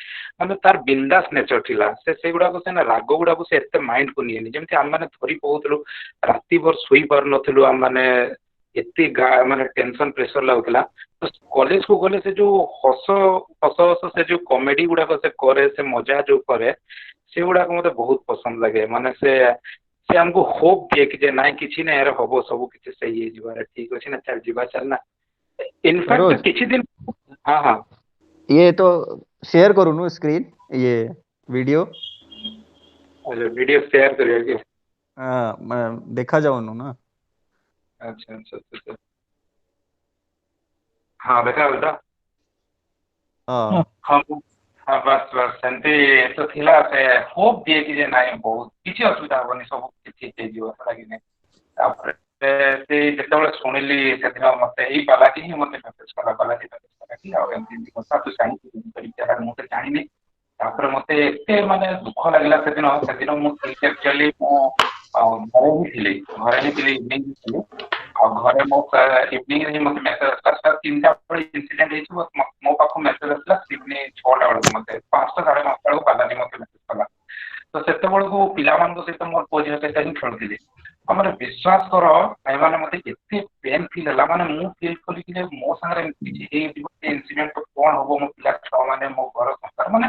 Speaker 15: माने तार बिंदास नेचर थिला से गुडा को से ना रागो गुडा को से एते माइंड को नियनि जेमति हम माने थोरी बहुतलु राती भर सोई पार नथिलु हम माने एते माने टेंशन प्रेशर लागुतला तो कॉलेज को गले से जो हस से जो कॉमेडी गुडा को से करे से मजा जो करे से गुडा को मते बहुत पसंद लगे माने से हमको होप दिए कि जे नाइ किछि नै रे हबो सब किछि सही हे जीवार ठीक अछि ना चल जीवा चलना इनफैक्ट किछि दिन हां हां
Speaker 7: ये तो शेयर करूनु स्क्रीन ये वीडियो
Speaker 15: अच्छा वीडियो शेयर करियो कि
Speaker 7: हां देखा जाउनु ना
Speaker 15: अच्छा अच्छा हां देखा बेटा
Speaker 7: हां
Speaker 15: हां हाँ बस बस सेंती तो थिला से होप दिए कि जे नाइ बहुत किछि असुविधा होनी सब ठीक हे जीवा सला कि नै ତାପରେ ସେ ଯେତେବେଳେ ଶୁଣିଲି ସେଦିନ ମତେ ଏଇ ବାଲାଜୀ ହିଁ ମତେ ମେସେଜ କଲା, ବାଲାଜୀ ମେସେଜ କଲା କି ଆଉ ଏମିତି ଏମିତି କଥା ତୁ ଜାଣିଛୁ ମୁଁ ତ ଜାଣିନି। ତାପରେ ମତେ ଏତେ ମାନେ ଦୁଃଖ ଲାଗିଲା ସେଦିନ। ସେଦିନ ମୁଁ ଆକ୍ଚୁଆଲି ମୁଁ ଘରେ ହିଁ ଥିଲି, ଇଭିନିଂ ଥିଲି। ଆଉ ଘରେ ମୋ ଇଭିନିଂ ରେ ମତେ ମେସେଜ ଆସିଲା, ସାର୍ 3ଟା ବେଳେ ଇନସିଡେଣ୍ଟ ହେଇଛି, ମୋ ପାଖକୁ ମେସେଜ ଆସିଲା ଇଭିନିଂ 6ଟା ବେଳକୁ, ମତେ 5ଟା 5:30 ବେଳକୁ ବାଲାଜୀ ମତେ ମେସେଜ କଲା। ତ ସେତେବେଳକୁ ପିଲାମାନଙ୍କ ସହିତ ମୋର ପୁଅ ଝିଅ ସହିତ ହିଁ ଖେଳୁଥିଲି। ଆମର ବିଶ୍ୱାସ କର ଏମାନେ ମତେ ଏତେ ପେନ୍ ଫିଲ୍ ହେଲା, ମାନେ ମୁଁ ଫିଲ୍ କଲି କି ଯେ ମୋ ସାଙ୍ଗରେ ଏମିତି କିଛି ହେଇଯିବ, ଇନସିଡେଣ୍ଟ କଣ ହବ, ମୋ ପିଲା ଛୁଆ ମାନେ ମୋ ଘର ସଂସାର, ମାନେ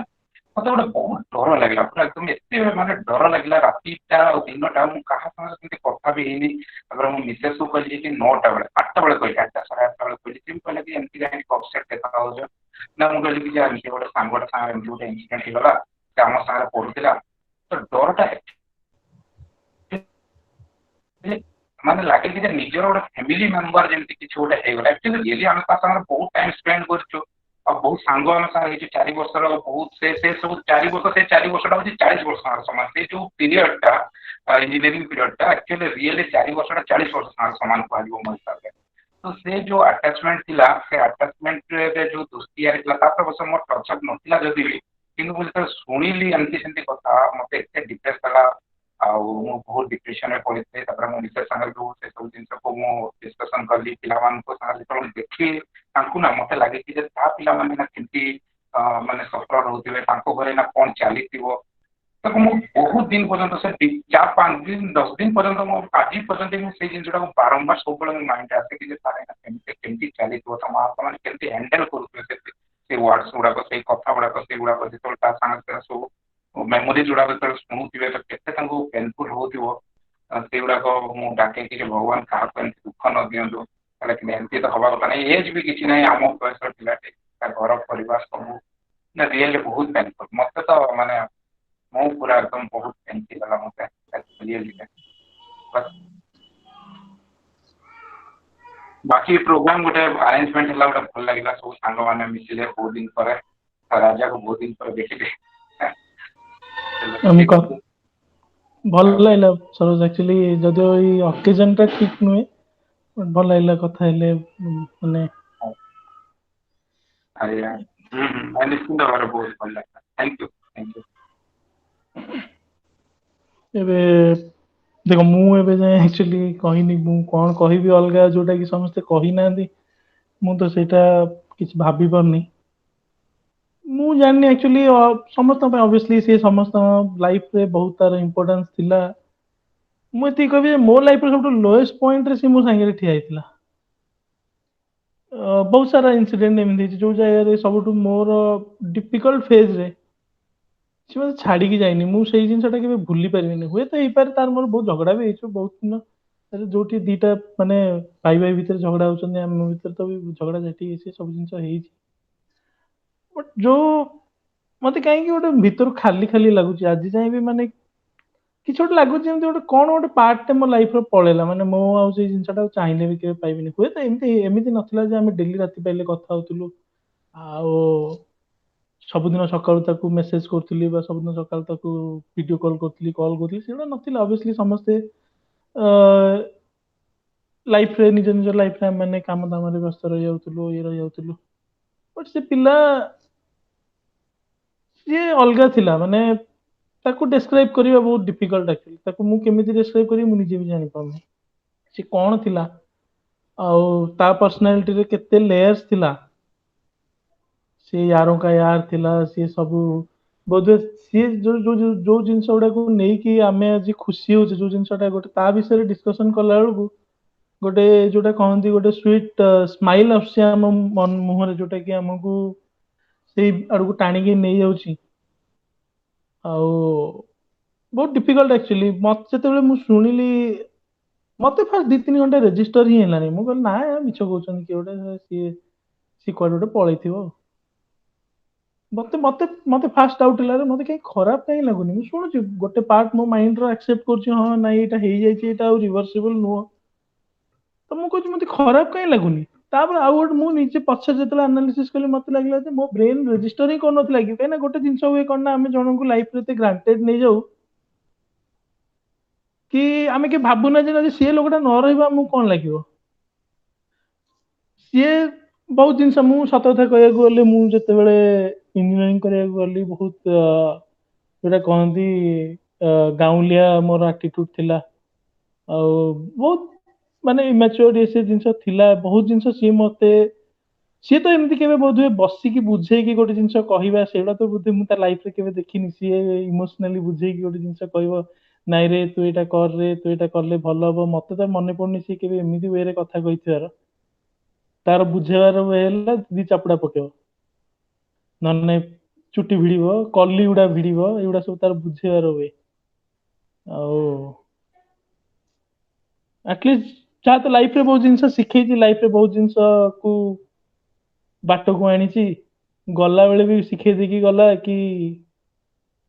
Speaker 15: ମତେ ଗୋଟେ ବହୁତ ଡର ଲାଗିଲା, ପୁରା ଏକଦମ ଏତେ ମାନେ ଡର ଲାଗିଲା। ରାତିଟା ଆଉ ଦିନଟା ମୁଁ କାହା ସାଙ୍ଗରେ ସେମିତି କଥା ବି ହେଇନି। ତାପରେ ମୁଁ ମିସେସ୍ କୁ କହିଲି କି 9ଟା ବେଳେ 8ଟା ବେଳେ କହିଲି, 8ଟା 8:30 ବେଳେ କହିଲି। ସେ କହିଲେ କି ଏମିତି କାହିଁକି ଅପସେଟ୍ ଦେଖା ହଉଛ ନା। ମୁଁ କହିଲି କି ଏମିତି ଗୋଟେ ସାଙ୍ଗଟା ସାଙ୍ଗରେ ଏମିତି ଗୋଟେ ଇନସିଡେଣ୍ଟ ହେଇଗଲା, ସେ ଆମ ସାଙ୍ଗରେ ପଢୁଥିଲା। ତ ଡରଟା ମାନେ ଲାଗେ କି ଯେ ନିଜର ଗୋଟେ ଫ୍ୟାମିଲି ମେମ୍ବର ଯେମିତି କିଛି ଗୋଟେ ହେଇଗଲା। ଆକ୍ଚୁଆଲି ଆମେ ତା ସାଙ୍ଗରେ ବହୁତ ଟାଇମ ସ୍ପେଣ୍ଡ କରିଛୁ, ଆଉ ବହୁତ ସାଙ୍ଗ ଆମ ସାଙ୍ଗରେ ହେଇଛି 4 ବର୍ଷର। ବହୁତ ସେ ସବୁ 4 ବର୍ଷ, ସେ 4 ବର୍ଷଟା ହଉଛି 40 ବର୍ଷ ସାଙ୍ଗରେ ସମାନ। ସେ ଯୋଉ ପିରିୟଡଟା ଇଞ୍ଜିନିୟରିଂ ପିରିୟଡଟା ଆକ୍ଚୁଆଲି ରିଏଲି 4 ବର୍ଷଟା 40 ବର୍ଷ ସାଙ୍ଗରେ ସମାନ କୁହାଯିବ ମୋ ହିସାବରେ। ତ ସେ ଯୋଉ ଆଟାଚମେଣ୍ଟ ଥିଲା, ସେ ଆଟାଚମେଣ୍ଟରେ ଯୋଉ ଦୋସ୍ତି ହେଇଥିଲା, ତାପରେ ବର୍ଷ ମୋର ଟଚ୍ ଅପ୍ ନଥିଲା ଯଦି ବି, କିନ୍ତୁ ମୁଁ ଯେତେବେଳେ ଶୁଣିଲି ଏମିତି ସେମିତି କଥା, ମତେ ଏତେ ଡିପ୍ରେସ ହେଲା। ଆଉ ମୁଁ ବହୁତ ଡିପ୍ରେସନରେ ପଡିଥିଲି। ତାପରେ ମୋ ନିଜ ସାଙ୍ଗରେ ଯୋଉ ସେ ସବୁ ଜିନିଷକୁ ମୁଁ ଡିସ୍କସନ କଲି ପିଲାମାନଙ୍କ ସାଙ୍ଗରେ, ଯେତେବେଳେ ମୁଁ ଦେଖିଲି ତାଙ୍କୁ ନା, ମତେ ଲାଗେ କି ଯେ ତା ପିଲାମାନେ ନା କେମିତି ମାନେ ସଫଳ ରହୁଥିବେ, ତାଙ୍କ ଘରେ ନା କଣ ଚାଲିଥିବ। ତାକୁ ମୁଁ ବହୁତ ଦିନ ପର୍ଯ୍ୟନ୍ତ, ସେ 4-5 ଦିନ 10 ଦିନ ପର୍ଯ୍ୟନ୍ତ, ମୁଁ ଆଜି ପର୍ଯ୍ୟନ୍ତ ମୁଁ ସେଇ ଜିନିଷଟାକୁ ବାରମ୍ବାର ସବୁବେଳେ ମୋ ମାଇଣ୍ଡରେ ଆସେ କି ଯେ ତାର କେମିତି ଚାଲିଥିବ, ତା ମା ବାପା ମାନେ କେମିତି ହ୍ୟାଣ୍ଡେଲ କରୁଥିବେ ସେ ୱାର୍ଡସ୍ ଗୁଡାକ, ସେଇ କଥା ଗୁଡାକ, ସେଗୁଡାକ ଯେତେବେଳେ ତା ସାଙ୍ଗରେ ସବୁ ମେମୋରିଜ ଗୁଡାକ ଯେତେବେଳେ ଶୁଣୁଥିବେ, ତ କେତେ ତାଙ୍କୁ ପେନଫୁଲ ହଉଥିବ। ସେଗୁଡାକ ମୁଁ ଡାକେ କି ଭଗବାନ କାହାକୁ ଏମିତି ଦୁଃଖ ନ ଦିଅନ୍ତୁ। ହେଲେ ଏମିତି ତ ହବା କଥା ନାହିଁ, ଏଜ ବି କିଛି ନାହିଁ, ଆମ ବୟସର ପିଲାଟେ, ତା ଘର ପରିବାର ସବୁ ନା ରିଏଲି ବହୁତ ପେନଫୁଲ। ମତେ ତ ମାନେ ମୁଁ ପୁରା ଏକଦମ ବହୁତ ପେନଫୁଲ ହେଲା ମତେ ରିଏଲି। ବାକି ପ୍ରୋଗ୍ରାମ ଗୋଟେ ଆରେଞ୍ଜମେଣ୍ଟ ହେଲା, ଗୋଟେ ଭଲ ଲାଗିଲା, ସବୁ ସାଙ୍ଗମାନେ ମିଶିଲେ ବହୁତ ଦିନ ପରେ, ରାଜାକୁ ବହୁତ ଦିନ ପରେ ଦେଖିଲେ।
Speaker 10: ଭଲ ଲାଗିଲା ସରୋଜ। ଆକ୍ଚୁଆଲି ଯଦିଓ ଏଇ ଅକେଜନ ଟା ଠିକ ନୁହେଁ, ଭଲ ଲାଗିଲା କଥା ହେଲେ। ମାନେ
Speaker 15: ନିଶ୍ଚିନ୍ତ ଭାବରେ ବହୁତ ଭଲ ଲାଗିଲା। Thank you.
Speaker 10: ଏବେ ଦେଖ, ମୁଁ ଏବେ ଯାଏ ଆକ୍ଚୁଆଲି କହିନି ମୁଁ କଣ କହିବି ଅଲଗା, ଯୋଉଟା କି ସମସ୍ତେ କହିନାହାନ୍ତି। ମୁଁ ତ ସେଇଟା କିଛି ଭାବି ପାରୁନି। ମୁଁ ଜାଣିନି ଆକ୍ଚୁଆଲି ସମସ୍ତଙ୍କ ପାଇଁ ଅବଭିୟସଲି ସେ ସମସ୍ତଙ୍କ ଲାଇଫରେ ବହୁତ ତାର ଇମ୍ପୋର୍ଟାନ୍ସ ଥିଲା। ମୁଁ ଏତିକି କହିବି ଯେ ମୋ ଲାଇଫରେ ସବୁଠୁ ଲୋଏଷ୍ଟ ପଏଣ୍ଟରେ ସେ ମୋ ସାଙ୍ଗରେ ଠିଆ ହେଇଥିଲା। ବହୁତ ସାରା ଇନସିଡେଣ୍ଟ ଏମିତି ହେଇଛି ଯୋଉ ଜାଗାରେ ସବୁଠୁ ମୋର ଡିଫିକଲ୍ଟ ଫେଜରେ ସେ ମତେ ଛାଡିକି ଯାଇନି। ମୁଁ ସେଇ ଜିନିଷଟା କେବେ ଭୁଲି ପାରିବିନି। ହୁଏତ ହେଇପାରେ ତାର ମୋର ବହୁତ ଝଗଡା ବି ହେଇଛୁ ବହୁତ ଦିନ, ଯୋଉଠି ଦିଟା ମାନେ ଭାଇ ଭାଇ ଭିତରେ ଝଗଡା ହଉଛନ୍ତି, ଆମ ଭିତରେ ତ ବି ଝଗଡା ଝାଟି ସେ ସବୁ ଜିନିଷ ହେଇଛି। ବଟ ଯୋଉ ମତେ କାହିଁକି ଗୋଟେ ଭିତରୁ ଖାଲି ଖାଲି ଲାଗୁଛି ଆଜି ଯାଏଁ ବି, ମାନେ କିଛି ଗୋଟେ ଲାଗୁଛି ଯେମିତି ଗୋଟେ କଣ ଗୋଟେ ପାର୍ଟଟେ ମୋ ଲାଇଫରେ ପଳେଇଲା। ମାନେ ମୁଁ ଆଉ ସେଇ ଜିନିଷଟାକୁ ଚାହିଁଲେ ବି କେବେ ପାଇବିନି। ହୁଏତ ଏମିତି ନଥିଲା ଯେ ଆମେ ଡେଲି ରାତି ପାଇଲେ କଥା ହଉଥିଲୁ, ଆଉ ସବୁଦିନ ସକାଳୁ ତାକୁ ମେସେଜ କରୁଥିଲି, ବା ସବୁଦିନ ସକାଳୁ ତାକୁ ଭିଡିଓ କଲ୍ କରୁଥିଲି, ସେଗୁଡ଼ା ନଥିଲା। ଅବଭିୟସଲି ସମସ୍ତେ ଲାଇଫରେ ନିଜ ନିଜ ଲାଇଫରେ ଆମେ ମାନେ କାମ ଦାମରେ ବ୍ୟସ୍ତ ରହିଯାଉଥିଲୁ, ରହିଯାଉଥିଲୁ। ବଟ ସେ ପିଲା ସିଏ ଅଲଗା ଥିଲା। ମାନେ ତାକୁ ଡେସ୍କ୍ରାଇବ କରିବା ବହୁତ ଡିଫିକଲ୍ଟ ଆକ୍ଚୁଆଲି। ତାକୁ ମୁଁ କେମିତି ଡେସ୍କ୍ରାଇବ କରିବି ମୁଁ ନିଜେ ବି ଜାଣିପାରୁନି ସେ କଣ ଥିଲା, ଆଉ ତା ପର୍ସନାଲିଟିରେ କେତେ ଲେୟର୍ସ ଥିଲା। ସେ ୟାର କା ୟାର ଥିଲା। ସିଏ ସବୁ ବୋଧେ ସିଏ ଯୋଉ ଜିନିଷ ଗୁଡାକୁ ନେଇକି ଆମେ ଆଜି ଖୁସି ହଉଛେ, ଯୋଉ ଜିନିଷଟା ଗୋଟେ ତା ବିଷୟରେ ଡିସ୍କସନ କଲା ବେଳକୁ ଗୋଟେ ଯୋଉଟା କହନ୍ତି ଗୋଟେ ସୁଇଟ ସ୍ମାଇଲ ଆସୁଛି ଆମ ମୁହଁରେ, ଯୋଉଟା କି ଆମକୁ ସେଇ ଆଡକୁ ଟାଣିକି ନେଇଯାଉଛି। ଆଉ ବହୁତ ଡିଫିକଲ୍ଟ ଆକ୍ଚୁଆଲି। ମତେ ଯେତେବେଳେ ମୁଁ ଶୁଣିଲି, ମତେ ଫାଷ୍ଟ 2-3 ଘଣ୍ଟା ରେଜିଷ୍ଟର ହିଁ ହେଲାନି। ମୁଁ କହିଲି ନା ମିଛ କହୁଛନ୍ତି କିଏ ଗୋଟେ, ସିଏ କୁଆଡେ ଗୋଟେ ପଳେଇଥିବ। ମତେ ମତେ ମତେ ଫାଷ୍ଟ ଡାଉଟ ହେଲା, ମତେ କାହିଁ ଖରାପ କାହିଁ ଲାଗୁନି। ମୁଁ ଶୁଣୁଛି ଗୋଟେ ପାର୍ଟ ମୋ ମାଇଣ୍ଡର ଆକ୍ସେପ୍ଟ କରୁଛି, ହଁ ନାଇଁ ଏଇଟା ହେଇଯାଇଛି, ଏଇଟା ଆଉ ରିଭର୍ସିବଲ ନୁହଁ। ତ ମୁଁ କହୁଛି ମତେ ଖରାପ କାହିଁ ଲାଗୁନି। ତାପରେ ଆଉ ଗୋଟେ ମୁଁ ନିଜେ ପଛରେ ଯେତେବେଳେ ଆନାଲିସିସ୍ କଲି, ମତେ ଲାଗିଲା ଯେ ମୋ ବ୍ରେନ ରେଜିଷ୍ଟର ହିଁ କରୁନଥିଲା କି। କାହିଁକିନା ଗୋଟେ ଜିନିଷ ହୁଏ କଣ ନା, ଆମେ ଜଣଙ୍କୁ ଲାଇଫରେ ଏତେ ଗ୍ରାଣ୍ଟେଡ ନେଇଯାଉ, कि आमे के भाबुना जे सी लोकटा न रहिबा हमକୁ कौन लागियो ସିଏ ବହୁତ ଜିନିଷ ମୁଁ ସତ କଥା କହିବାକୁ ଗଲେ ମୁଁ ଯେତେବେଳେ ଇଞ୍ଜିନିୟରିଂ କରିବାକୁ ଗଲି ବହୁତ ଯୋଉଟା କହନ୍ତି ଗାଉଁଲିଆ ମୋର ଆଟିଟ୍ୟୁଡ ଥିଲା ଆଉ ବହୁତ ମାନେ ଇମାଚୁର ସେ ଜିନିଷ ଥିଲା ବହୁତ ଜିନିଷ ସିଏ ତ ଏମିତି କେବେ ବୋଧହୁଏ ବସିକି ବୁଝେଇକି ଗୋଟେ ଜିନିଷ କହିବା ସେଇଟା ତ ବୋଧେ ମୁଁ ତା ଲାଇଫରେ କେବେ ଦେଖିନି ସିଏ ଇମୋସନାଲି ବୁଝେଇକି ଗୋଟେ ଜିନିଷ କହିବ ନାଇଁ ରେ ତୁ ଏଇଟା କର ରେ ତୁ ଏଇଟା କଲେ ଭଲ ହବ ମତେ ତ ମନେ ପଡୁନି ସିଏ କେବେ ଏମିତି ୱେରେ କଥା କହିଥିବାର ତାର ବୁଝେଇବାର ୱେ ହେଲା ଦି ଚାପୁଡା ପକେଇବ ନହେଲେ ନାଇଁ ଚୁଟି ଭିଡିବ କଲି ଗୁଡା ଭିଡିବ ଏଗୁଡା ସବୁ ତାର ବୁଝେଇବାର ୱେ ଆଉ ଆଟଲିଷ୍ଟ ଯାହା ତ ଲାଇଫରେ ବହୁତ ଜିନିଷ ଶିଖେଇଛି ଲାଇଫରେ ବହୁତ ଜିନିଷ କୁ ବାଟକୁ ଆଣିଛି ଗଲା ବେଳେ ବି ଶିଖେଇ ଦେଇକି ଗଲା କି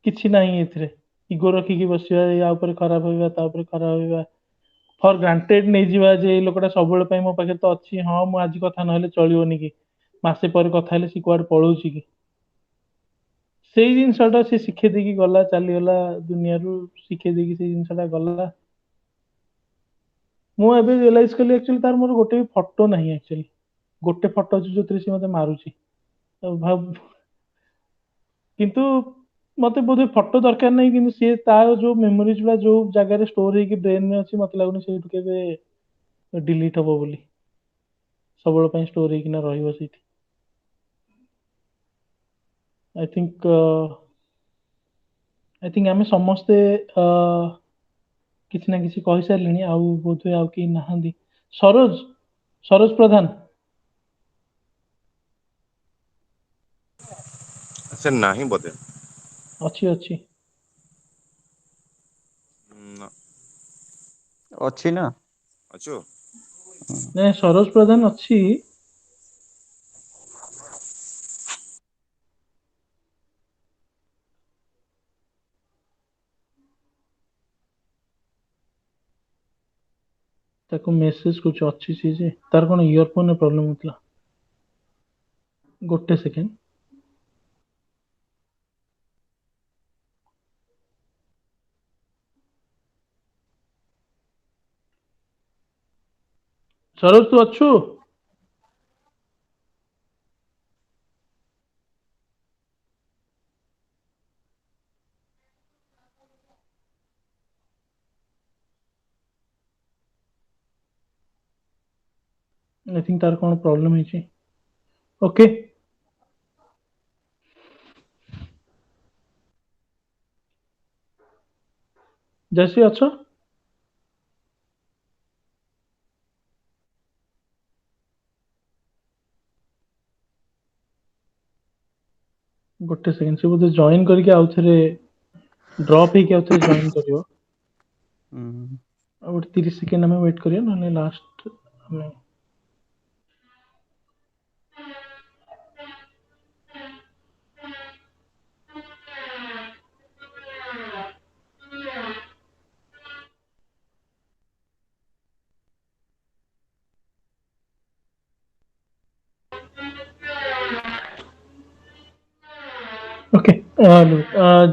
Speaker 10: କିଛି ନାହିଁ ଏଥିରେ ଇଗୋ ରଖିକି ବସିବା ୟା ଉପରେ ଖରାପ ଭାବିବା ତା ଉପରେ ଖରାପ ଭାବିବା ଫର ଗ୍ରାଣ୍ଟେଡ ନେଇଯିବା ଯେ ଏଇ ଲୋକଟା ସବୁବେଳେ ପାଇଁ ମୋ ପାଖରେ ତ ଅଛି ହଁ ମୁଁ ଆଜି କଥା ନହେଲେ ଚଳିବନି କି ମାସେ ପରେ କଥା ହେଲେ ସେ କୁଆଡେ ପଳଉଛି କି ସେଇ ଜିନିଷଟା ସେ ଶିଖେଇ ଦେଇକି ଗଲା ଚାଲିଗଲା ଦୁନିଆରୁ ଶିଖେଇ ଦେଇକି ସେଇ ଜିନିଷଟା ଗଲା ମୁଁ ଏବେ ରିୟଲାଇଜ କଲି ଆକ୍ଚୁଆଲି ତାର ମୋର ଗୋଟେ ବି ଫଟୋ ନାହିଁ ଆକ୍ଚୁଆଲି ଗୋଟେ ଫଟୋ ଅଛି ଯୋଉଥିରେ ସେ ମତେ ମାରୁଛି କିନ୍ତୁ ମତେ ବୋଧେ ଫଟୋ ଦରକାର ନାହିଁ କିନ୍ତୁ ସିଏ ତାର ଯୋଉ ମେମୋରିଜ ଗୁଡା ଯୋଉ ଜାଗାରେ ଷ୍ଟୋର ହେଇକି ବ୍ରେନରେ ଅଛି ମତେ ଲାଗୁନି ସେଇଠୁ କେବେ ଡିଲିଟ ହବ ବୋଲି ସବୁବେଳେ ପାଇଁ ଷ୍ଟୋର ହେଇକିନା ରହିବ ସେଇଠି ଆଇ ଥିଙ୍କ ଆମେ ସମସ୍ତେ କିଛି ନା କିଛି କହିସାରିଲେଣି ଆଉ ବୋଧହୁଏ ଆଉ କେହି ନାହାନ୍ତି ସରୋଜ ପ୍ରଧାନ
Speaker 8: ସେ ନାହିଁ ବୋଧେ
Speaker 10: ଅଛି
Speaker 8: ନା
Speaker 7: ଅଛି ନା
Speaker 8: ଅଛୁ
Speaker 10: ନାଇଁ ସରୋଜ ପ୍ରଧାନ ଅଛି ତାକୁ ମେସେଜ କରୁଛି ଅଛି ସିଏ ଯେ ତାର କଣ ଇୟରଫୋନରେ ପ୍ରୋବ୍ଲେମ ହଉଥିଲା ଗୋଟେ ସେକେଣ୍ଡ ସରୋଜ ତୁ ଅଛୁ आई थिंक तार कौन प्रॉब्लम है ओके जैसे अच्छा गोटे सेकंड से बोधे जॉइन करके आउ थे ड्रॉप ही आउ थे जॉइन करियो और 30 सेकंड हमें वेट करियो ना लास्ट हमें ओके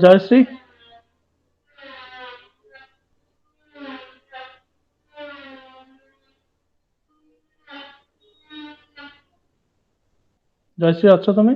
Speaker 10: जयश्री जयश्री अच्छा तुम्हें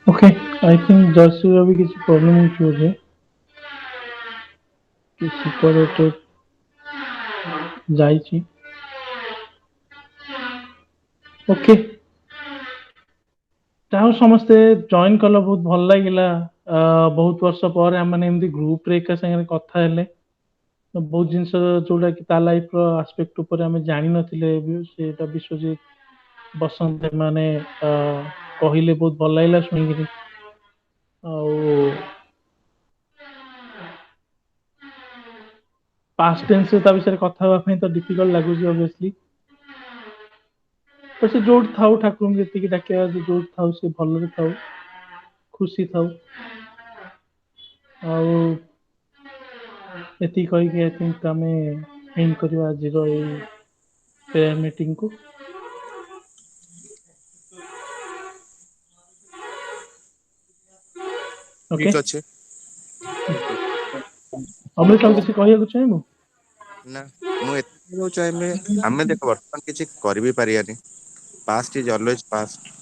Speaker 10: ओके आई थिंक जयश्री अभी किसी प्रॉब्लम हो बोधे किसी पर जाइए ओके चाहो समस्ते जॉइन कल बहुत भल लगिला बहुत वर्ष पर आम ग्रुप रे एका संगे कथा हेले बहुत जिनस जोड़ा कि ता लाइफ रो एस्पेक्ट ऊपर आम जानि नथिले सेटा विश्वजीत बसंत माने कहले बहुत भल लगिला सुनिकरी पास्ट टेन्स रे ता विषय कथा हवा पई तो डिफिकल्ट लागु छी ऑब्वियसली पर से जोड़ थाउ ठाकुर जति की डाके जोड़ थाउ से भल थाउ खुशी थाउ ଆଉ ଏତିକି କହିକି ଆଇ ଥିଙ୍କ ଆମେ ଏଣ୍ଡ କରିବା ଆଜିର ଏଇ ପ୍ରେୟାର ମିଟିଂ को ओके
Speaker 8: ठीक अच्छे
Speaker 10: अमृत और किसी कहବାକୁ ଚାହିଁବୁ
Speaker 8: ना मु एतिକି ଚାହିଁବି ଆମେ ଦେଖ ବର୍ତ୍ତମାନ କିଛି କରି ବି ପାରିବାନି ପାଷ୍ଟ ଇଜ ଅଲୱେଜ ପାଷ୍ଟ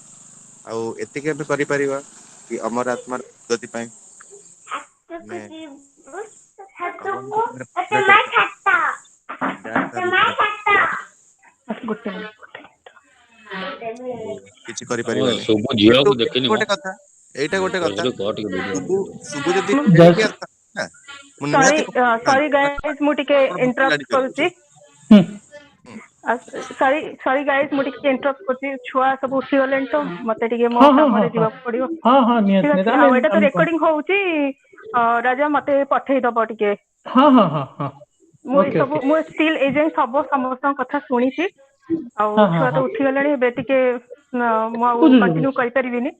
Speaker 8: ଆଉ ଏତିକି ଆମେ କରିପାରିବା କି ଅମର ଆତ୍ମାର ଉନ୍ନତି ପାଇଁ ଆମେ ଭଗବାନଙ୍କୁ ପ୍ରେ କରିବା ଯାହା ତାର
Speaker 4: ଗୋଟେ
Speaker 8: ଆଉ କିଛି
Speaker 9: ଆମ
Speaker 8: କରିପାରିବାନି
Speaker 9: ସବୁ
Speaker 8: କିନ୍ତୁ
Speaker 9: ଝିଅକୁ ଦେଖିନି
Speaker 8: ଏଇଟା
Speaker 9: ମୁଁ
Speaker 8: ଗୋଟେ କଥା ଏଇଟା ଗୋଟେ କଥା
Speaker 9: କହ ଟିକେ
Speaker 8: ସୁବୁ ସୁବୁ ଯଦି
Speaker 10: ଜଷ୍ଟ
Speaker 8: ଖେଳିକି ଆସିଥାନ୍ତା ନା ମୁଁ
Speaker 4: ସରି
Speaker 8: ନିହାତି
Speaker 4: ସରି
Speaker 8: କହିଥାନ୍ତି
Speaker 4: ଗାଇସ୍ ମୁଁ ଟିକେ
Speaker 8: ଆପଣ ଭୁଲ
Speaker 4: ଇଣ୍ଟରପ୍ଟ
Speaker 8: ଜାଣିପାରିବେ
Speaker 4: କରୁଛି
Speaker 10: ହୁଁ
Speaker 4: ସରି ସରି ଗାଇସ୍ ମୁଁ ଟିକେ ଇଣ୍ଟରପ୍ଟ କରୁଛି ଛୁଆ ସବୁ ଉଠିଗଲେଣି ତ ମତେ ଟିକେ ମୋ
Speaker 10: ହଁ ହଁ ହଁ
Speaker 4: କାମରେ
Speaker 10: ହଁ
Speaker 4: ଯିବାକୁ ପଡିବ
Speaker 10: ହଁ ହଁ ନିହାତି
Speaker 4: ଠିକ
Speaker 10: ନିହାତି
Speaker 4: ଅଛି
Speaker 10: ଆମେ
Speaker 4: ଆଉ ଏଇଟା ତ
Speaker 10: ଆମେ କଣ
Speaker 4: ରେକର୍ଡିଂ ହଉଛି ରାଜା ମତେ ପଠେଇଦବ ଟିକେ
Speaker 10: ହଁ ହଁ ହଁ ହଁ
Speaker 4: ମୁଁ
Speaker 10: ଓକେ
Speaker 4: ଏସବୁ
Speaker 10: ଓକେ
Speaker 4: ମୁଁ ଷ୍ଟିଲ୍ ଏଇ ଯାଏଁ ସମସ୍ତଙ୍କ କଥା ଶୁଣିଛି ଆଉ
Speaker 10: ହଁ ହଁ
Speaker 4: ଛୁଆ
Speaker 10: ହଁ
Speaker 4: ତ ଉଠିଗଲେଣି ଏବେ ଟିକେ ମୁଁ ଆଉ
Speaker 10: ବୁଝୁଛି
Speaker 4: କଣ୍ଟିନ୍ୟୁ
Speaker 10: ବୁଝୁଛି
Speaker 4: କରିପାରିବିନି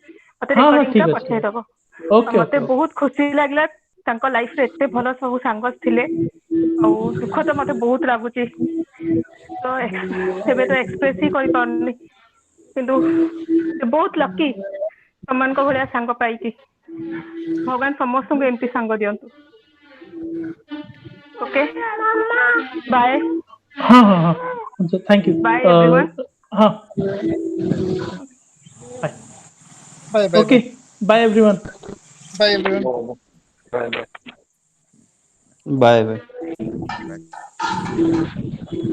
Speaker 4: ମତେ
Speaker 10: ହଁ ହଁ
Speaker 4: ରେକର୍ଡିଂ ଟା
Speaker 10: ଠିକ ଅଛି ଠିକ
Speaker 4: ପଠେଇଦବ
Speaker 10: ଅଛି
Speaker 4: ଆଉ
Speaker 10: ଓକେ
Speaker 4: ମତେ
Speaker 10: ଓକେ ଓକେ
Speaker 4: ବହୁତ ଖୁସି ଲାଗିଲା ତାଙ୍କ ଲାଇଫ ରେ ଏତେ ଭଲ ସବୁ ସାଙ୍ଗ ଥିଲେ ଆଉ ଦୁଃଖ ତ ମତେ ବହୁତ ଲାଗୁଛି ତ ଏବେ ତ ଏକ୍ସପ୍ରେସ ହିଁ କରିପାରୁନି କିନ୍ତୁ ବହୁତ ଲକି ତମାନଙ୍କ ଭଳିଆ ସାଙ୍ଗ ପାଇକି ଭଗବାନ ସମସ୍ତଙ୍କୁ ଏମିତି ସାଙ୍ଗ ଦିଅନ୍ତୁ ଓକେ ବାଏ
Speaker 10: हाँ हाँ हाँ थैंक यू
Speaker 4: बाय एवरीवन
Speaker 10: हाँ bye
Speaker 1: bye bye
Speaker 10: okay
Speaker 1: bye
Speaker 10: bye everyone
Speaker 1: bye everyone
Speaker 7: bye bye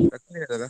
Speaker 8: रखिए दादा